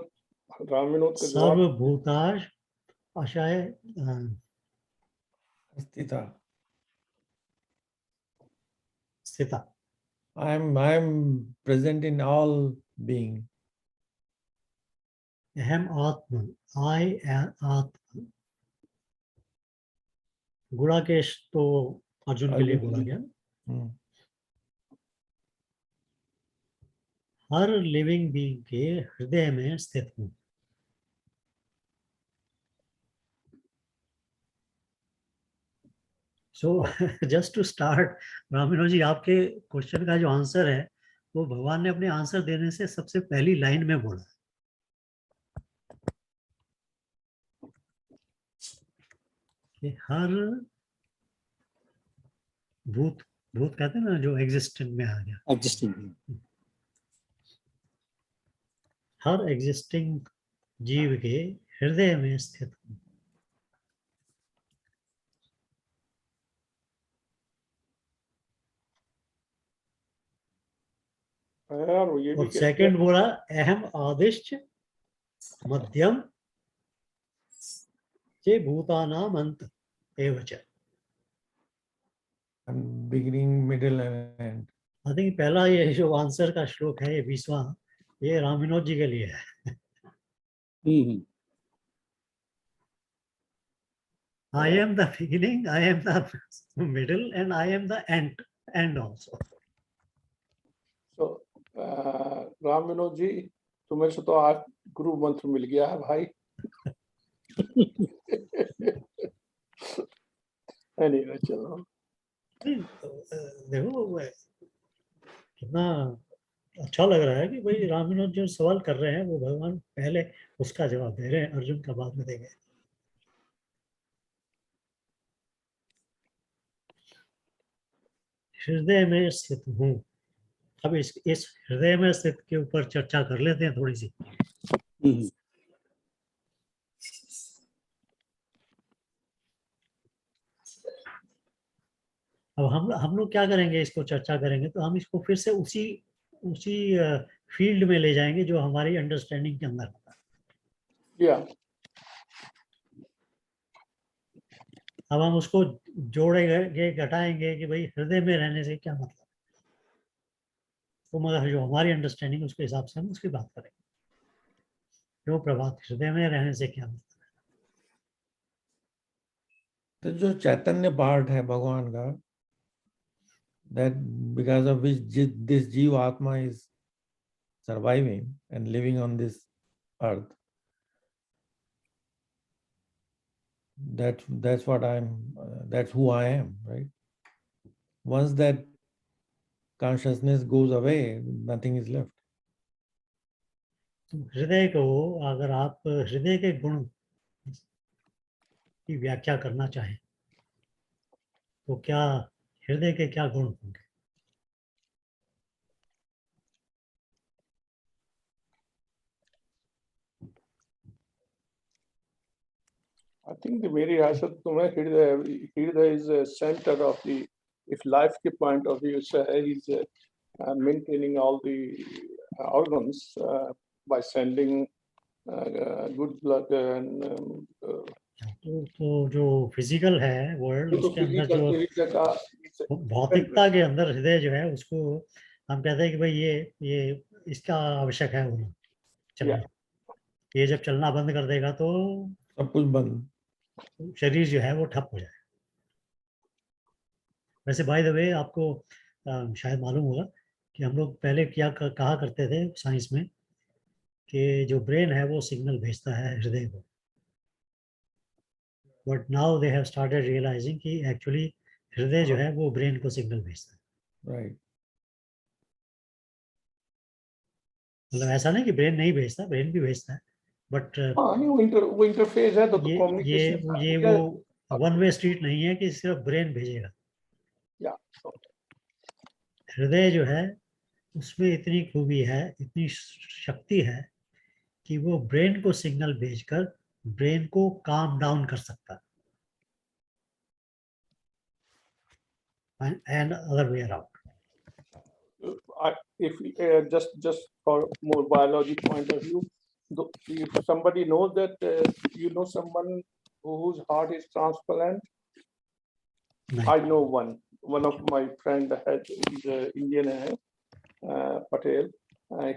राम विनोद का जवाब. सर्वभूताश आशय स्थिता. स्थिता. I am present in all being. अहम आत्मा, आई आत्मा. गुणाकेश तो अर्जुन के लिए बोला गया. हर लिविंग बीइंग के हृदय में स्थित हूँ. सो जस्ट टू स्टार्ट, रामिनो जी, आपके क्वेश्चन का जो आंसर है वो भगवान ने अपने आंसर देने से सबसे पहली लाइन में बोला कि हर भूत कहते हैं ना जो एग्जिस्टेंट में आ गया, एग्जिस्टिंग. हर एग्जिस्टिंग जीव के हृदय में स्थित हूँ. यार ये भी और सेकंड बोला अहम आदिश्च मध्यम चे भूतानाम अंत एव च. Beginning, middle and end. I think पहला ये जो आंसर का श्लोक है, ये 20वां, ये राम विनोद जी के लिए है. I am the beginning, I am the middle, and I am the end also. तो राम विनोद जी, तुम्हें से तो आज गुरु मंत्र मिल गया है भाई. anyway, चलो. देखो कितना अच्छा लग रहा है कि भाई राम विनोद जो सवाल कर रहे हैं वो भगवान पहले उसका जवाब दे रहे हैं, अर्जुन का बाद में देंगे. हृदय में स्थित हूँ. अब इस हृदय में स्थित के ऊपर चर्चा कर लेते हैं थोड़ी सी. अब हम लोग क्या करेंगे, इसको चर्चा करेंगे तो हम इसको फिर से उसी फील्ड में ले जाएंगे जो हमारी अंडरस्टैंडिंग के अंदर होता है. या अब हम उसको जोड़ेंगे, घटाएंगे कि भाई हृदय में रहने से क्या मतलब. तो मगर जो हमारी अंडरस्टैंडिंग उसके हिसाब से हम उसकी बात करेंगे. जो प्रभात, हृदय में रहने से क्या मतलब. तो जो चैतन्य पार्ट है भगवान का, that because of which this Jiva Atma is surviving and living on this earth. That's what that's who I am, right? Once that consciousness goes away, nothing is left. हृदय को अगर आप हृदय के गुण की व्याख्या करना चाहें तो क्या हृदय के क्या गुण होंगे? I think the मेरे यहाँ से तुम्हें हृदय is a center of the, if life के point of view से है, is maintaining all the organs by sending good blood and तो जो फिजिकल है वर्ल्ड, तो उसके अंदर physical जो हृदय का भौतिकता के अंदर हृदय जो है उसको हम कहते हैं कि भाई ये इसका आवश्यक है होना, चलना। ये जब चलना बंद कर देगा तो सब कुछ बंद, शरीर जो है वो ठप हो जाए। वैसे बाय द वे आपको शायद मालूम होगा कि हम लोग पहले कहा करते थे साइंस में कि जो ब्रेन है वो सिग्नल भेजता है हृदय को, but now they have started realizing कि एक्चुअली हृदय जो है वो ब्रेन को सिग्नल भेजता है। right? मतलब ऐसा नहीं कि ब्रेन नहीं भेजता, ब्रेन भी भेजता है, बट हाँ नहीं वो इंटरफेस है तो ये कम्युनिकेशन वो वन वे स्ट्रीट नहीं है कि सिर्फ ब्रेन भेजेगा। या हृदय जो है उसमें इतनी खूबी है, इतनी शक्ति है कि वो ब्रेन को सिग्नल भेजकर ब्रेन को काम डाउन कर सकता है, and other way around. if just for more biology point of view, if somebody knows that you know someone whose heart is transplant, I know one of my friend is Indian Patel,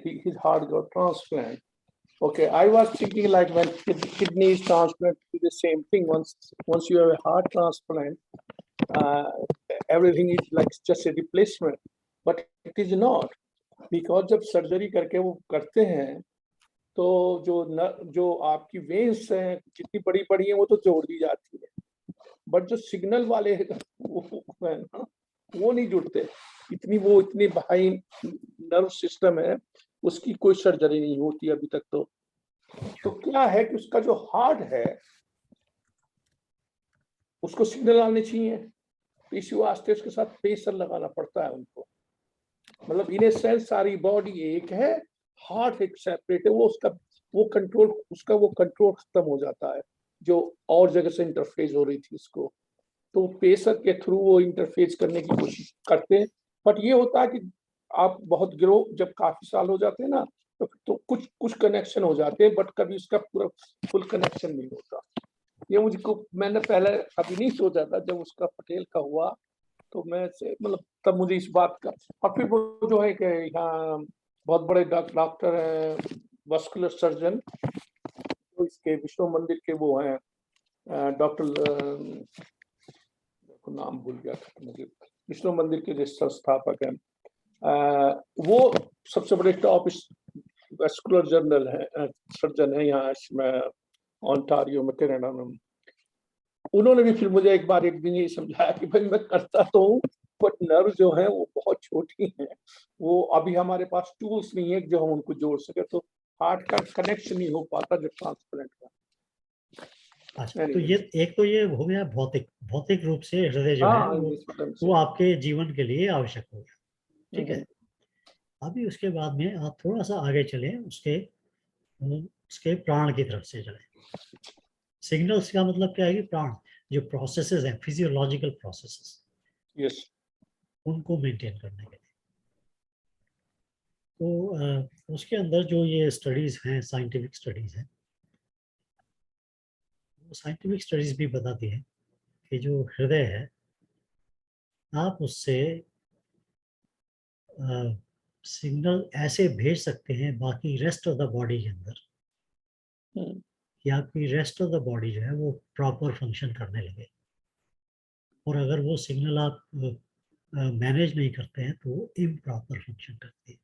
his heart got transplant. Okay, I was thinking like when kidney is transplant, it's the same thing. Once you have a heart transplant, everything is like just a replacement, but it is not, because जब surgery करके वो करते हैं तो जो आपकी veins हैं जितनी बड़ी बड़ी हैं वो तो जोड़ दी जाती है, बट जो सिग्नल वाले वो नहीं जुड़ते। इतनी हाई नर्व सिस्टम है, उसकी कोई सर्जरी नहीं होती अभी तक। तो क्या है कि उसका जो हार्ट है उसको सिग्नल आने चाहिए, तो इसी वास्ते उसके साथ प्रेशर लगाना पड़ता है उनको। मतलब इन ए सेंस सारी बॉडी एक है, हार्ट एक सेपरेट है, वो कंट्रोल खत्म हो जाता है जो और जगह से इंटरफेस हो रही थी उसको, तो प्रेशर के थ्रू वो इंटरफेस करने की कोशिश करते हैं। बट ये होता है कि आप बहुत ग्रो जब काफी साल हो जाते हैं ना तो कुछ कनेक्शन हो जाते हैं, बट कभी उसका पूरा फुल कनेक्शन नहीं होता। ये मैंने पहले कभी नहीं सोचा था, जब उसका पटेल का हुआ तो मैं मतलब तब मुझे इस बात का, और फिर वो जो है कि यहाँ बहुत बड़े डॉक्टर हैं, वस्कुलर सर्जन, तो इसके विष्णु मंदिर के वो हैं डॉक्टर, नाम भूल गया था मुझे, विष्णु मंदिर के जो संस्थापक हैं, वो सबसे बड़े टॉप वस्कुलर जर्नल है सर्जन है यहाँ इसमें ओंटारियो में, कनाडा में। उन्होंने भी फिर मुझे एक दिन ये समझाया कि भाई मैं करता तो हूँ, बट नर्व जो है वो बहुत छोटी है, वो अभी हमारे पास टूल्स नहीं है जो हम उनको जोड़ सके, तो हार्ट का कनेक्शन नहीं हो पाता जब ट्रांसप्लांट का। अच्छा, तो ये एक तो ये हो गया भौतिक रूप से हृदय जो है वो आपके जीवन के लिए आवश्यक हो गया, ठीक है। अभी उसके बाद में आप थोड़ा सा आगे चले, उसके प्राण की तरफ से चले। सिग्नल्स का मतलब क्या है कि प्राण जो प्रोसेसेस हैं, फिजियोलॉजिकल प्रोसेसेस, यस, उनको मेंटेन करने के लिए। तो उसके अंदर जो ये स्टडीज हैं, साइंटिफिक स्टडीज हैं, वो साइंटिफिक स्टडीज भी बताती है कि जो हृदय है आप उससे सिग्नल ऐसे भेज सकते हैं बाकी रेस्ट ऑफ द बॉडी के अंदर कि आपकी रेस्ट ऑफ द बॉडी जो है वो प्रॉपर फंक्शन करने लगे। और अगर वो सिग्नल आप मैनेज नहीं करते हैं तो वो इम्प्रॉपर फंक्शन करती है।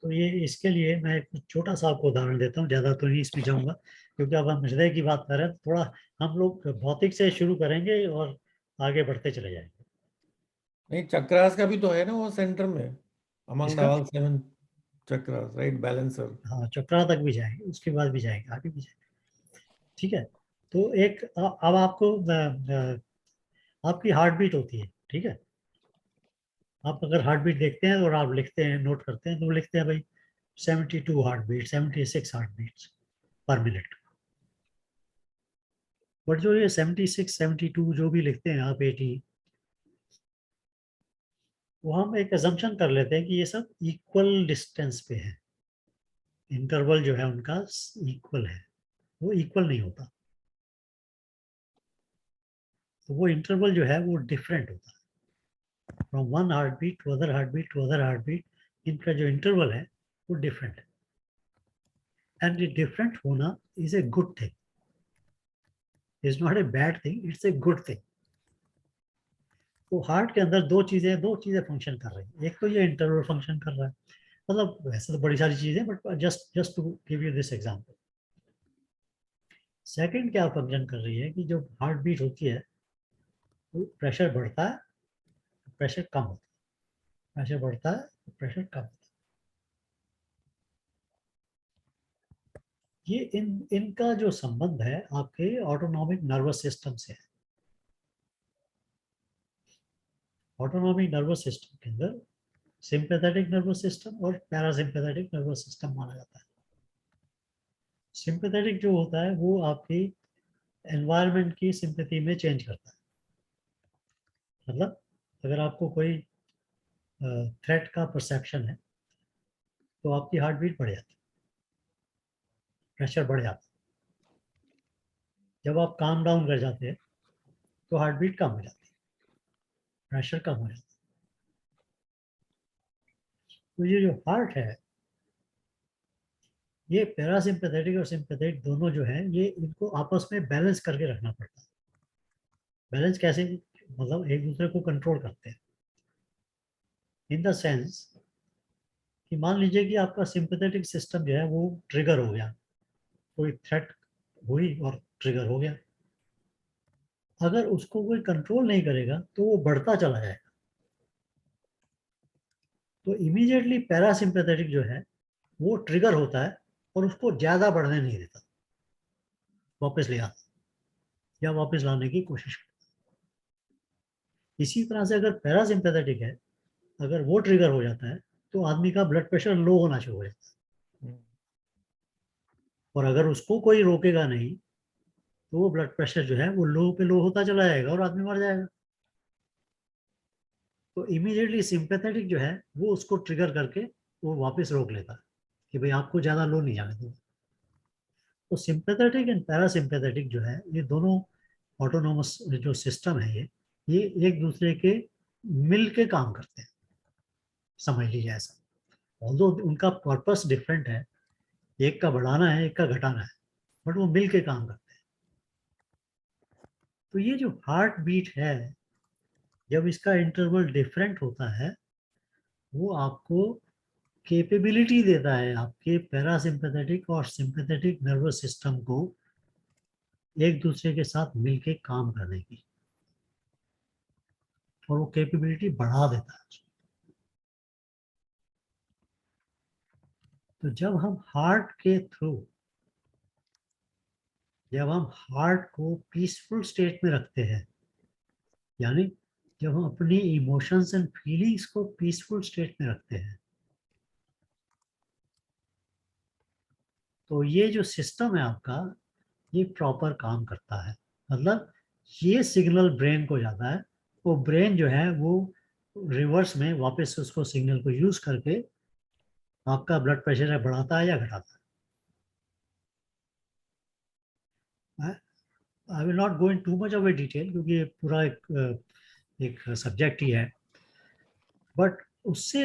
तो ये इसके लिए मैं एक छोटा सा आपको उदाहरण देता हूँ, ज़्यादा तो नहीं इसमें जाऊँगा, क्योंकि अब हम हृदय की बात कर रहे हैं, तो थोड़ा हम लोग भौतिक से शुरू करेंगे और आगे बढ़ते चले जाएंगे। नहीं, चक्रास का भी तो है ना वो सेंटर में, अमंग द इसका ऑल 7 चक्रास, राइट, बैलेंसर। हाँ चक्रा तक भी जाएंगे, उसके बाद भी जाएंगे, आगे भी जाएंगे। ठीक है, तो एक अब आपको आपकी हार्ट बीट होती है, ठीक है। आप अगर हार्ट बीट देखते हैं और आप लिखते हैं, नोट करते हैं, तो लिखते हैं भाई 72 heart beat, 76 heart beats per minute. But जो ये 76 72 जो भी लिखते हैं आप 80, वो हम एक अजम्पशन कर लेते हैं कि ये सब इक्वल डिस्टेंस पे है, इंटरवल जो है उनका इक्वल है। वो इक्वल नहीं होता, तो वो इंटरवल जो है वो डिफरेंट होता है। From one heart beat to other heart beat to other heart beat, इनका जो इंटरवल है वो डिफरेंट है। एंड ये डिफरेंट होना is a good thing, is not a bad thing, it's a good thing. तो हार्ट के अंदर दो चीजें फंक्शन कर रही है। एक तो ये इंटरवल फंक्शन कर रहा है, मतलब वैसे तो बड़ी सारी चीजें, but just to give you this example. Second क्या फंक्शन कर रही है कि जो हार्ट बीट होती है, तो प्रेशर बढ़ता है, प्रेशर कम होता है, प्रेशर बढ़ता है, प्रेशर कम होता है। ये इनका जो संबंध है आपके ऑटोनॉमिक नर्वस सिस्टम से है। ऑटोनॉमिक नर्वस सिस्टम के अंदर सिंपैथेटिक नर्वस सिस्टम और पैरासिम्पैथेटिक नर्वस सिस्टम माना जाता है। सिंपैथेटिक जो होता है वो आपकी एनवायरनमेंट की सिंपैथी में चेंज करता है। मतलब अगर आपको कोई थ्रेट का परसेप्शन है तो आपकी हार्ट बीट बढ़ जाती है, प्रेशर बढ़ जाता है। जब आप काम डाउन कर जाते हैं तो हार्ट बीट कम हो जाती है, प्रेशर कम हो जाता है। तो ये जो हार्ट है, ये पैरासिम्पैथेटिक और सिंपैथेटिक दोनों जो है, ये इनको आपस में बैलेंस करके रखना पड़ता है। बैलेंस कैसे, मतलब एक दूसरे को कंट्रोल करते हैं, इन द सेंस कि मान लीजिए कि आपका सिंपैथेटिक सिस्टम जो है वो ट्रिगर हो गया, कोई थ्रेट हुई और ट्रिगर हो गया। अगर उसको कोई कंट्रोल नहीं करेगा तो वो बढ़ता चला जाएगा। तो इमीडिएटली पैरासिम्पैथेटिक जो है वो ट्रिगर होता है और उसको ज्यादा बढ़ने नहीं देता, वापस ले आता या वापस लाने की कोशिश करता। इसी तरह से अगर पैरासिम्पैथेटिक है, अगर वो ट्रिगर हो जाता है तो आदमी का ब्लड प्रेशर लो होना शुरू हो जाता है। और अगर उसको कोई रोकेगा नहीं तो वो ब्लड प्रेशर जो है वो लो पे लो होता चला जाएगा और आदमी मर जाएगा। तो इमीडिएटली सिंपैथेटिक जो है वो उसको ट्रिगर करके वो वापस रोक लेता है कि भाई आपको ज्यादा लो नहीं जाने दो। तो सिंपैथेटिक एंड पैरासिम्पैथेटिक जो है, ये दोनों ऑटोनोमस जो सिस्टम है, ये एक दूसरे के मिल के काम करते हैं, समझ लीजिए ऐसा। ऑल्दो उनका पर्पस डिफरेंट है, एक का बढ़ाना है, एक का घटाना है, बट वो मिल के काम करते हैं। तो ये जो हार्ट बीट है, जब इसका इंटरवल डिफरेंट होता है, वो आपको कैपेबिलिटी देता है आपके पैरासिम्पैथेटिक और सिंपैथेटिक नर्वस सिस्टम को एक दूसरे के साथ मिलके काम करने की, और वो कैपेबिलिटी बढ़ा देता है। तो जब हम हार्ट के थ्रू, जब हम हार्ट को पीसफुल स्टेट में रखते हैं, यानी जब हम अपनी इमोशंस एंड फीलिंग्स को पीसफुल स्टेट में रखते हैं, तो ये जो सिस्टम है आपका, ये प्रॉपर काम करता है। मतलब ये सिग्नल ब्रेन को जाता है, वो ब्रेन जो है वो रिवर्स में वापस उसको सिग्नल को यूज करके आपका ब्लड प्रेशर है बढ़ाता है या घटाता है। I will not go in too much of A detail, क्योंकि ये पूरा एक सब्जेक्ट ही है। बट उससे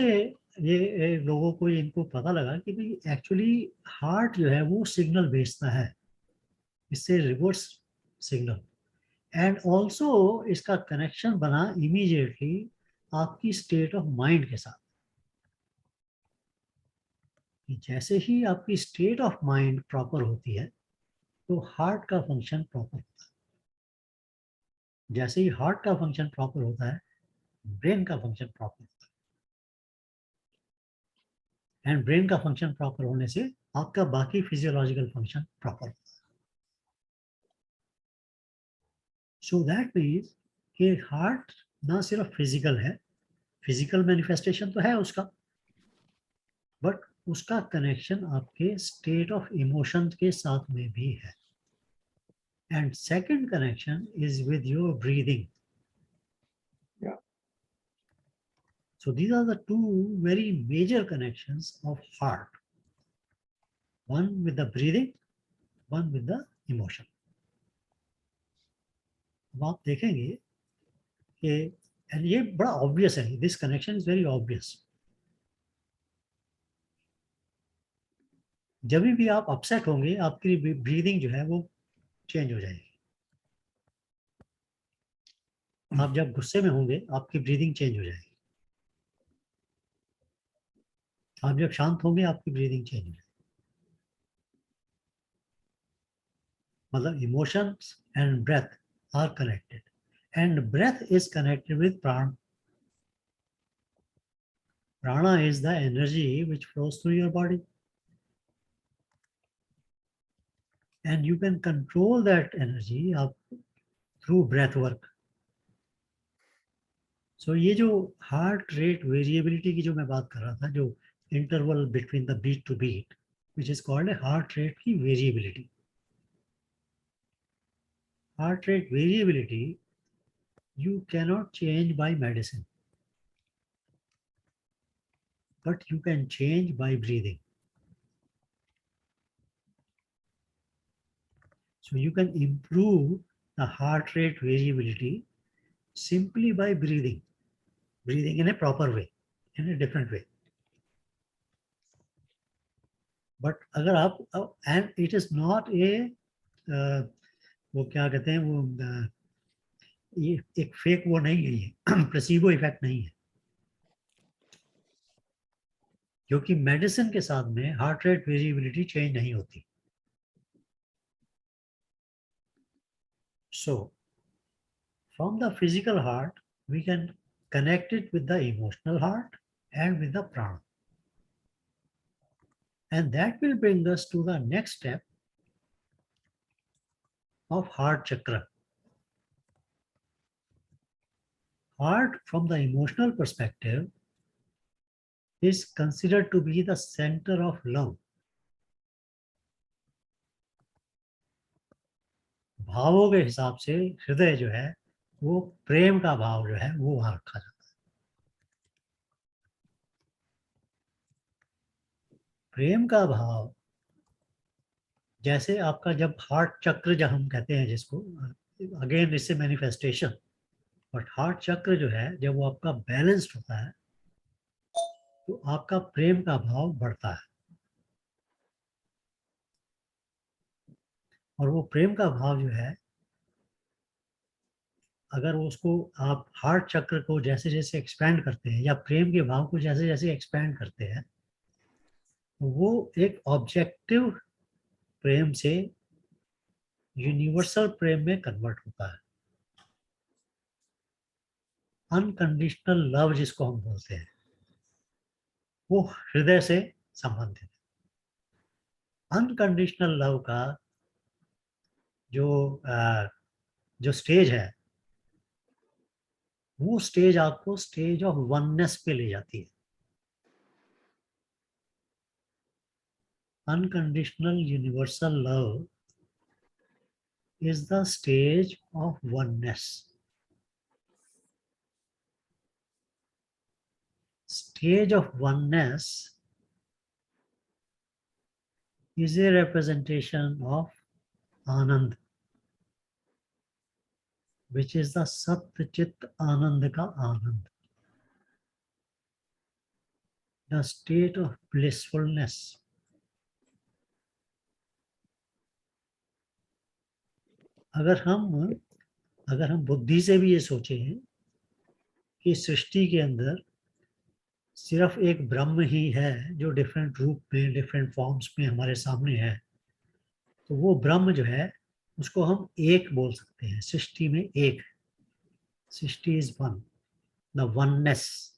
ये लोगों को इनको पता लगा कि भाई एक्चुअली हार्ट जो है वो सिग्नल भेजता है, इससे रिवर्स सिग्नल। एंड ऑल्सो इसका कनेक्शन बना इमीडिएटली आपकी स्टेट ऑफ माइंड के साथ। कि जैसे ही आपकी स्टेट ऑफ माइंड प्रॉपर होती है तो हार्ट का फंक्शन प्रॉपर होता है। जैसे ही हार्ट का फंक्शन प्रॉपर होता है, ब्रेन का फंक्शन प्रॉपर होता है, एंड ब्रेन का फंक्शन प्रॉपर होने से आपका बाकी फिजियोलॉजिकल फंक्शन प्रॉपर होता है। सो दैट मीन्स कि हार्ट ना सिर्फ फिजिकल है, फिजिकल मैनिफेस्टेशन तो है उसका, बट उसका कनेक्शन आपके स्टेट ऑफ इमोशन के साथ में भी है। And second connection is with your breathing. Yeah. So these are the two very major connections of heart. One with the breathing, one with the emotion. अब आप देखेंगे कि and ये बड़ा obvious है, this connection is very obvious. जब भी आप अपसेट होंगे आपकी ब्रीदिंग जो है वो चेंज हो जाएगी। आप जब गुस्से में होंगे आपकी ब्रीदिंग चेंज हो जाएगी। आप जब शांत होंगे आपकी ब्रीदिंग चेंज हो जाएगी। मतलब emotions and breath are connected, and breath is connected with prana. Prana is the energy which flows through your body. And you can control that energy up through breath work. So ये जो heart rate variability की जो मैं बात कर रहा था, जो interval between the beat to beat, which is called a heart rate की variability. Heart rate variability you cannot change by medicine, but you can change by breathing. So you can improve the heart rate variability simply by breathing in a proper way, in a different way. But अगर आप and it is not a वो क्या कहते हैं वो ये एक fake वो नहीं है, ये प्लेसिबो इफेक्ट नहीं है, क्योंकि मेडिसिन के साथ में हार्ट रेट वेरिएबिलिटी चेंज नहीं होती। So from the physical heart we can connect it with the emotional heart and with the prana, and that will bring us to the next step of heart chakra. Heart from the emotional perspective is considered to be the center of love. भावों के हिसाब से हृदय जो है वो प्रेम का भाव जो है वो वहां रखा जाता है। प्रेम का भाव जैसे आपका जब हार्ट चक्र जब हम कहते हैं जिसको, अगेन इससे मैनिफेस्टेशन, बट हार्ट चक्र जो है जब वो आपका बैलेंस्ड होता है तो आपका प्रेम का भाव बढ़ता है, और वो प्रेम का भाव जो है अगर उसको आप हार्ट चक्र को जैसे जैसे एक्सपैंड करते हैं या प्रेम के भाव को जैसे जैसे एक्सपैंड करते हैं तो वो एक ऑब्जेक्टिव प्रेम से यूनिवर्सल प्रेम में कन्वर्ट होता है। अनकंडीशनल लव जिसको हम बोलते हैं वो हृदय से संबंधित है। अनकंडीशनल लव का जो स्टेज है वो स्टेज आपको स्टेज ऑफ वननेस पे ले जाती है। Unconditional universal love is the stage of oneness. Stage of oneness is a representation of Anand, which is the Sat Chit Anand ka Anand, the state of blissfulness. अगर हम अगर हम बुद्धि से भी ये सोचें कि सृष्टि के अंदर सिर्फ एक ब्रह्म ही है जो डिफरेंट रूप में, डिफरेंट फॉर्म्स में हमारे सामने है, तो वो ब्रह्म जो है उसको हम एक बोल सकते हैं। सृष्टि में एक, सृष्टि इज वन, द वननेस।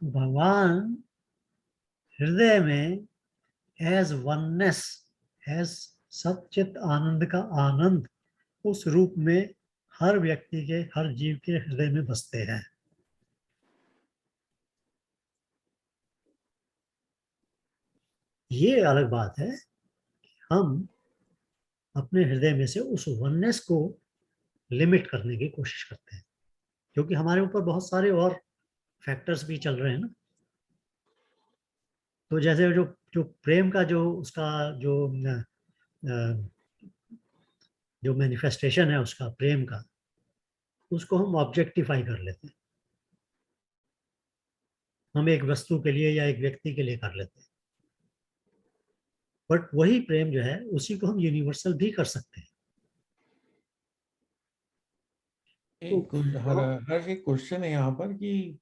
भगवान हृदय में एज वननेस, एज सच्चित आनंद का आनंद, उस रूप में हर व्यक्ति के, हर जीव के हृदय में बसते हैं। ये अलग बात है, हम अपने हृदय में से उस वननेस को लिमिट करने की कोशिश करते हैं, क्योंकि हमारे ऊपर बहुत सारे और फैक्टर्स भी चल रहे हैं ना। तो जैसे जो जो प्रेम का जो उसका जो मैनिफेस्टेशन है उसका, प्रेम का, उसको हम ऑब्जेक्टिफाई कर लेते हैं। हम एक वस्तु के लिए या एक व्यक्ति के लिए कर लेते हैं, बट वही प्रेम जो है उसी को हम यूनिवर्सल भी कर सकते हैं। एक हर एक क्वेश्चन है यहाँ पर कि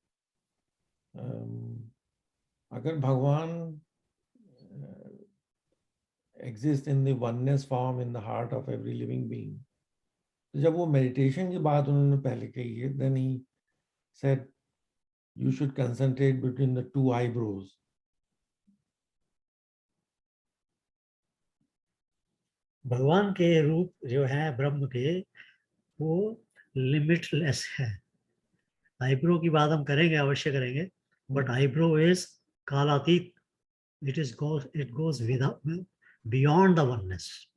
अगर भगवान exist in the oneness form in the heart of every living being, तो जब वो मेडिटेशन की बात उन्होंने पहले कही है, then he said you should concentrate between the two eyebrows. भगवान के रूप जो है ब्रह्म के, वो लिमिटलेस है। आईब्रो की बात हम करेंगे, अवश्य करेंगे, बट आईब्रो इज कालातीत। it goes without, beyond the oneness.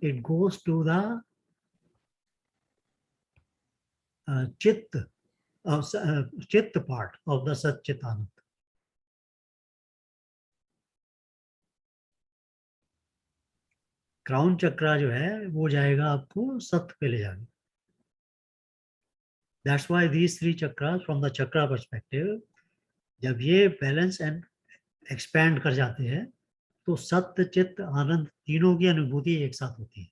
It goes to the chit part of the Satchitanand. Crown chakra जो है वो जाएगा आपको सत्य पे ले जाएगा। That's why these three chakras from the chakra perspective, जब ये बैलेंस एंड एक्सपैंड कर जाते हैं तो सत्य, चित्त, आनंद तीनों की अनुभूति एक साथ होती है।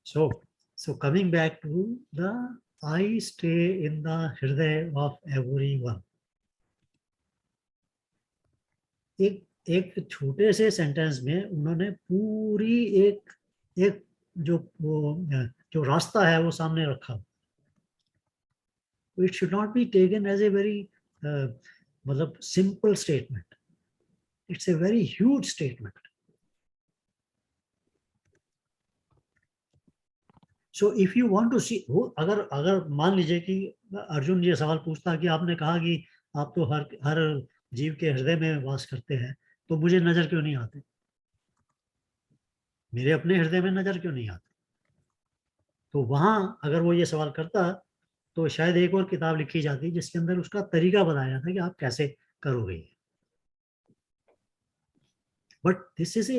So coming back to the I stay in the hriday of everyone. एक छोटे से सेंटेंस में उन्होंने पूरी एक जो रास्ता है वो सामने रखा। It should not be taken as a very मतलब simple statement. It's a very huge statement. So if you want to see, अगर मान लीजिए कि अर्जुन ये सवाल पूछता कि आपने कहा कि आप तो हर जीव के हृदय में वास करते हैं, तो मुझे नजर क्यों नहीं आते, मेरे अपने हृदय में नजर क्यों नहीं आते? तो वहां अगर वो ये सवाल करता तो शायद एक और किताब लिखी जाती जिसके अंदर उसका तरीका बताया जाता कि आप कैसे करोगे। But this is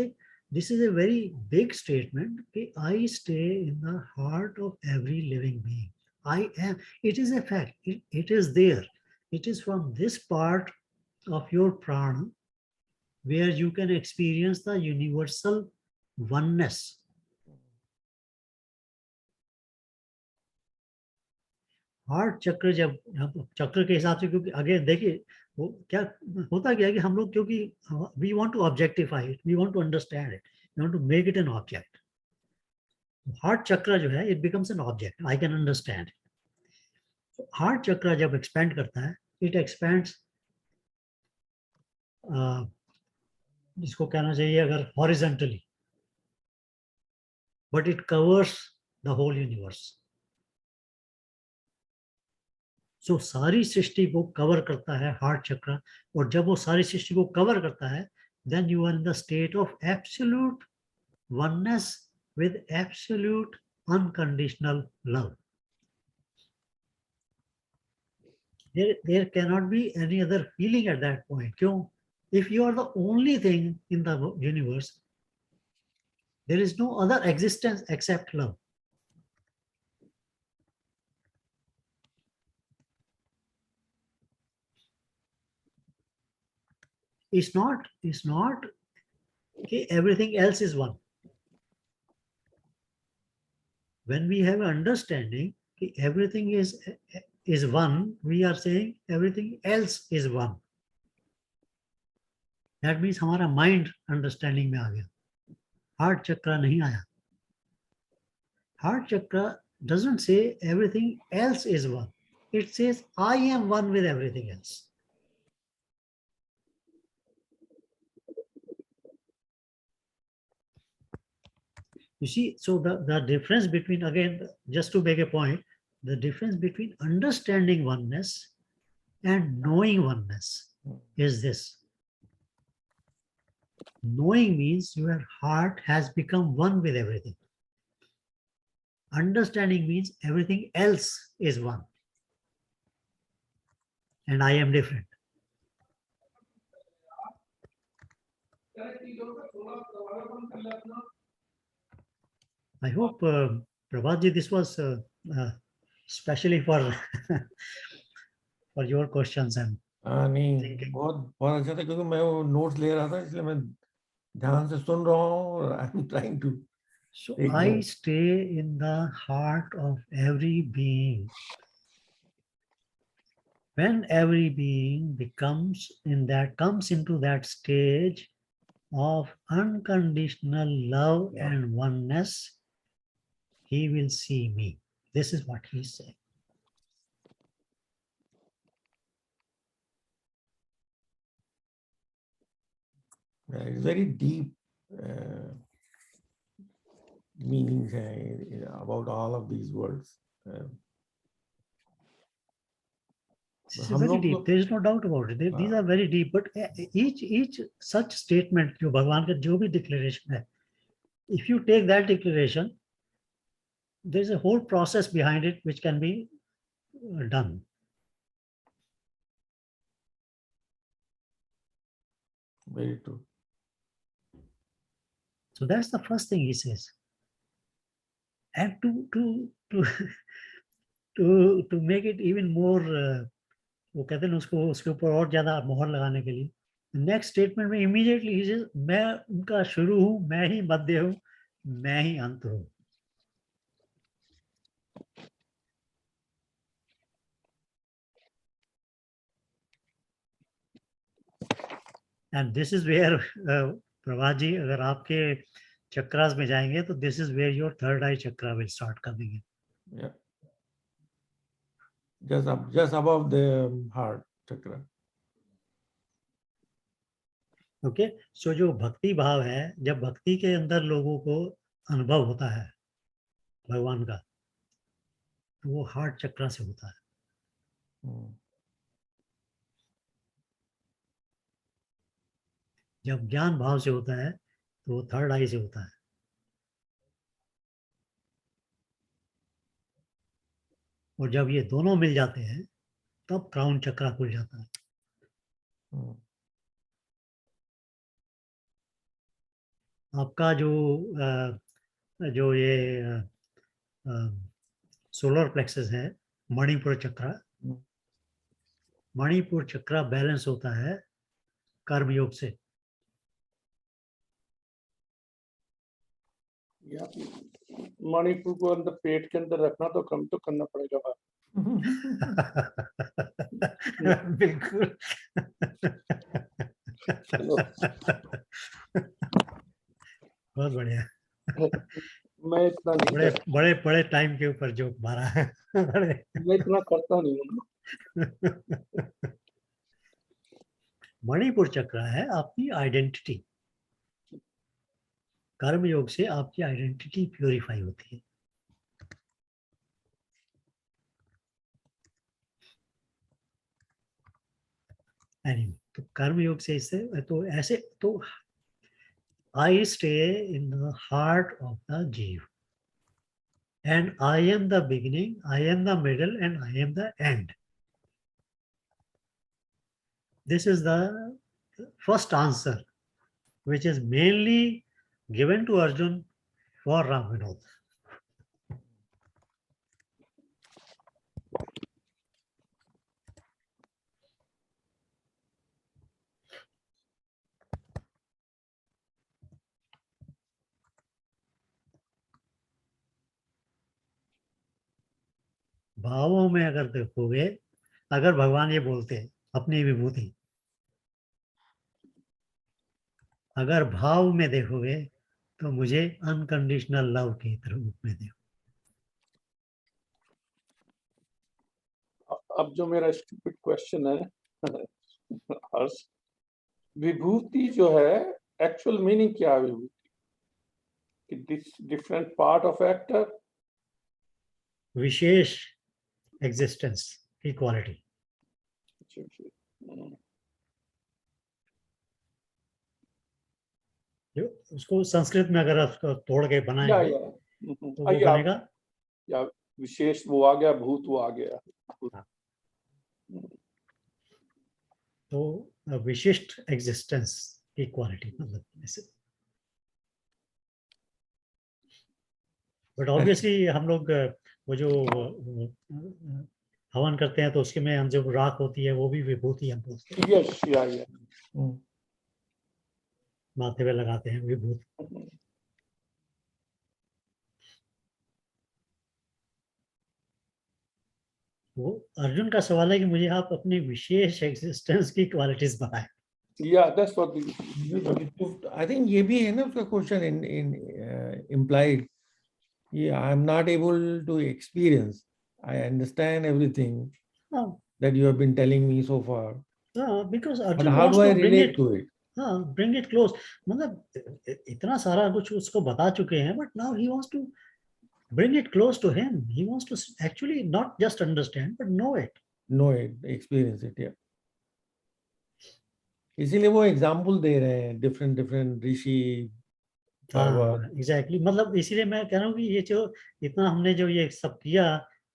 a very big statement कि I stay in the heart of every living being. I am, it is a fact, it is there, it is from this part of your prana where you can experience the universal oneness. Heart chakra, जब चक्र के हिसाब से, क्योंकि again देखिए वो क्या होता क्या है कि हम लोग, क्योंकि we want to objectify it, we want to understand it, we want to make it an object. Heart chakra जो है it becomes an object, I can understand. Heart chakra जब एक्सपेंड करता है, इट एक्सपेंड्स, जिसको कहना चाहिए अगर horizontally, but it covers the whole universe. So सारी सृष्टि को कवर करता है हार्ट चक्र, और जब वो सारी सृष्टि को कवर करता है, then you are in the state of absolute oneness with absolute unconditional love. There cannot be any other feeling at that point. क्यों? If you are the only thing in the universe, There is no other existence except love. It's not okay, everything else is one. When we have understanding, okay, everything is one, we are saying everything else is one. That means हमारा mind understanding में आ गया. Heart chakra नहीं आया. Heart chakra doesn't say everything else is one. It says I am one with everything else. You see, so the difference between, again, just to make a point, the difference between understanding oneness and knowing oneness is this. Knowing means your heart has become one with everything. Understanding means everything else is one. And I am different. I hope, Prabhatji, this was specially for for your questions. And नहीं, बहुत बहुत अच्छा था, क्योंकि मैं वो notes ले रहा था, इसलिए मैं ध्यान से सुन रहा हूँ और I am trying to. so I stay in the heart of every being. When every being comes into that stage of unconditional love and oneness, he will see me. This is what he's saying. It's very deep meanings about all of these words. This is very deep. There is no doubt about it. These are very deep. But each such statement, जो भगवान का जो भी declaration है, if you take that declaration, there is a whole process behind it which can be done. Very true. So that's the first thing he says. And to make it even more, वो कहते हैं उसको उसके ऊपर और ज्यादा मोहर लगाने के लिए, नेक्स्ट स्टेटमेंट में इमीडिएटली ही सेज, मैं उनका शुरू हूँ, मैं ही मध्य हूँ, मैं ही अंत हूँ. And this is where, Prabhat ji, अगर आपके चक्रास में जाएंगे तो this is where your third eye chakra will start coming in. Yeah. Just above the heart chakra. Okay, so जो भक्ति भाव है, जब भक्ति के अंदर लोगों को अनुभव होता है भगवान का, तो वो हार्ट चक्रा से होता है. जब ज्ञान भाव से होता है तो वो थर्ड आई से होता है. और जब ये दोनों मिल जाते हैं तब क्राउन चक्रा खुल जाता है. आपका जो ये सोलर प्लेक्सस है, मणिपुर चक्रा, मणिपुर चक्रा बैलेंस होता है कर्म योग से. मणिपुर को अंदर पेट के अंदर रखना तो कम तो करना पड़ेगा. बिल्कुल. बहुत बढ़िया. मैं इतना नहीं बड़े टाइम के ऊपर जोक मारा है. मैं इतना करता नहीं हूँ. मणिपुर चक्र है आपकी आइडेंटिटी. कर्म योग से आपकी आइडेंटिटी प्यूरिफाई होती है. तो कर्म योग से इससे तो ऐसे तो I stay in the heart of the Jeev, and I am the beginning, I am the middle, and I am the end. This is the first answer, which is mainly given to Arjun for Ram Vinod. भावों में अगर देखोगे, अगर भगवान ये बोलते हैं अपनी विभूति, अगर भाव में देखोगे तो मुझे अनकंडीशनल लव के रूप में देखो। अब जो मेरा स्टूपिड क्वेश्चन है हर्ष, विभूति जो है एक्चुअल मीनिंग क्या है विभूति? This different part of actor, विशेष एग्जिस्टेंस की क्वालिटी। जो उसको संस्कृत में अगर उसको तोड़ के बनाएंगे तो वो बनेगा, या विशेष वो आ गया, भूत वो आ गया। तो विशिष्ट एग्जिस्टेंस की क्वालिटी मतलब ऐसे। बट ऑब्वियसली हम लोग वो जो हवन करते हैं तो उसके में हम जो राख होती है वो भी विभूति हम बोलते हैं। यस, या माथे पे लगाते हैं विभूति। वो अर्जुन का सवाल है कि मुझे आप अपनी विशेष एग्जिस्टेंस की क्वालिटीज बताएं। Yeah, that's what I think ये भी है ना उसका question in implied. Yeah, I'm not able to experience. I understand everything that you have been telling me so far. Because But Arjun how wants do I to bring relate it, to it? bring it close. मतलब इतना सारा कुछ उसको बता चुके हैं, but now he wants to bring it close to him. He wants to actually not just understand, but know it. Know it, experience it, yeah. इसीलिए वो एग्जाम्पल दे रहे हैं डिफरेंट ऋषि। एग्जैक्टली, मतलब इसीलिए मैं कह रहा हूँ कि ये जो इतना हमने जो ये सब किया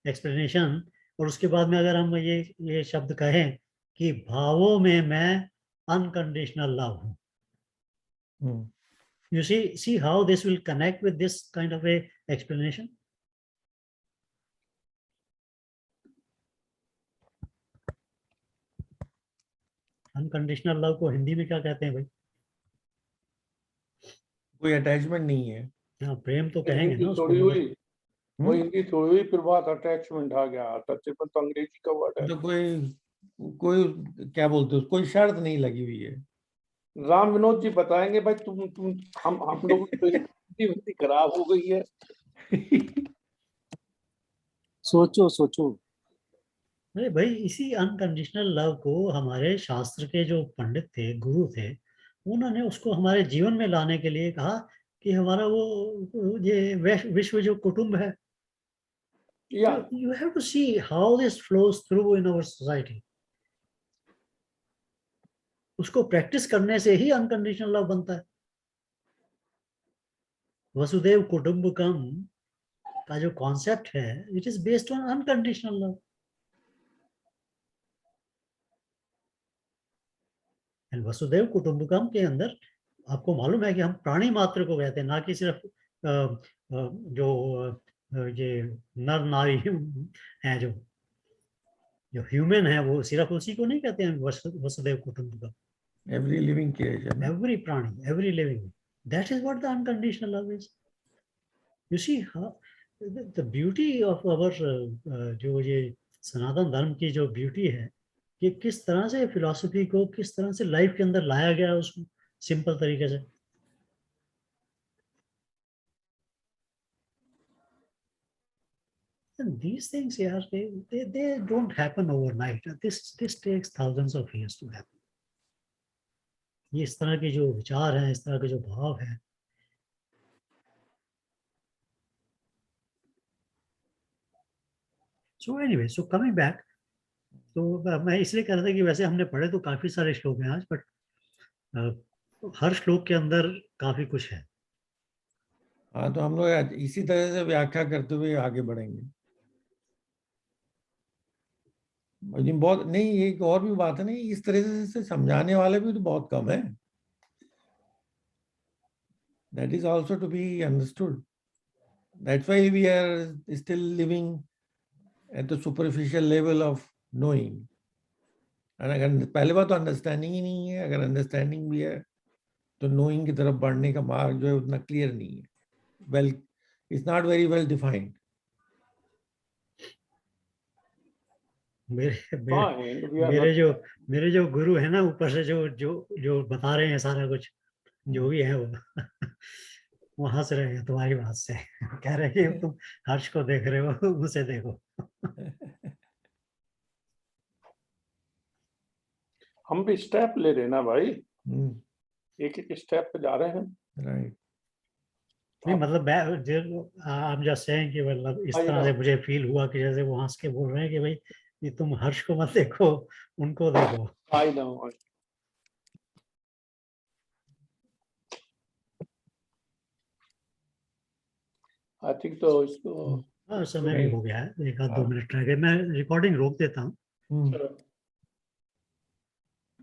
एक्सप्लेनेशन, और उसके बाद में अगर हम ये शब्द कहें कि भावों में मैं अनकंडीशनल लव हूँ, you see how this will connect with this kind of a explanation. Unconditional love को हिंदी में क्या कहते हैं भाई? कोई अटैचमेंट नहीं है। हाँ, प्रेम तो कहेंगे ना उसको। वो हिंदी थोड़ी हुई, फिर बात अटैचमेंट आ गया। अटैचमेंट तो अंग्रेजी का वर्ड है। तो कोई क्या बोलते हैं, कोई शर्त नहीं लगी हुई है। राम विनोद जी बताएंगे भाई, तुम हम लोग तो हिंदी खराब हो गई है। सोचो। अरे भाई, इसी अनकंडीशनल लव को हमारे शास्त्र के जो पंडित थे, गुरु थे, उन्होंने उसको हमारे जीवन में लाने के लिए कहा कि हमारा वो ये विश्व जो कुटुंब है, you have to see how this flows through in our society. उसको प्रैक्टिस करने से ही अनकंडीशनल लव बनता है। वसुदेव कुटुंबकम का जो कॉन्सेप्ट है, it is based on unconditional love. And वसुदेव कुटुंबकम के अंदर आपको मालूम है कि हम प्राणी मात्र को कहते हैं, ना कि सिर्फ जो ये नर नारी है, जो ह्यूमन है, वो सिर्फ उसी को नहीं कहते हैं Vasudev कुटुंबकम। Every living creature. Every prani, every living. That is what the unconditional love is. You see how the beauty of our जो ये सनातन धर्म की जो ब्यूटी है, कि किस तरह से फिलॉसफी को किस तरह से लाइफ के अंदर लाया गया है उसको सिंपल तरीके से। And these things, यार, they don't happen overnight. This takes thousands of years to happen. ये इस तरह के जो विचार हैं, इस तरह के जो भाव हैं, so anyway, so coming back, तो मैं इसलिए कह रहा था कि वैसे हमने पढ़े तो काफी सारे श्लोक हैं आज, बट हर श्लोक के अंदर काफी कुछ है। हाँ, तो हम लोग इसी तरह से व्याख्या करते हुए आगे बढ़ेंगे। बहुत नहीं, एक और भी बात है ना, इस तरह से समझाने वाले भी तो बहुत कम है। That is also to be understood. That's why we are still living at the superficial level of knowing. And अगर पहले बात तो अंडरस्टैंडिंग ही नहीं है, अगर अंडरस्टैंडिंग भी है तो नोइंग की तरफ बढ़ने का मार्ग जो है उतना क्लियर नहीं है. Well, it's not very well defined. मेरे Fine, we are मेरे not. जो मेरे जो गुरु है ना ऊपर से जो जो जो बता रहे हैं सारा कुछ जो भी है वो वो हंस रहे हैं तुम्हारी बात से. कह रहे हैं कि तुम हर्ष को देख रहे हो, उसे देखो. हम भी स्टेप ले रहे हैं ना भाई, Hmm, एक एक स्टेप पे जा रहे हैं. right. नहीं मतलब आप जस्ट सेइंग कि मतलब इस I तरह से know. मुझे फील हुआ कि जैसे वो हंस के बोल रहे हैं कि भाई ये तुम हर्ष को मत देखो, उनको देखो. I know. I think तो इसको हाँ समय भी हो गया है, 1 आध 2 मिनट रह गए. मैं रिकॉर्डिंग रोक देता हूँ. Hmm. चलो.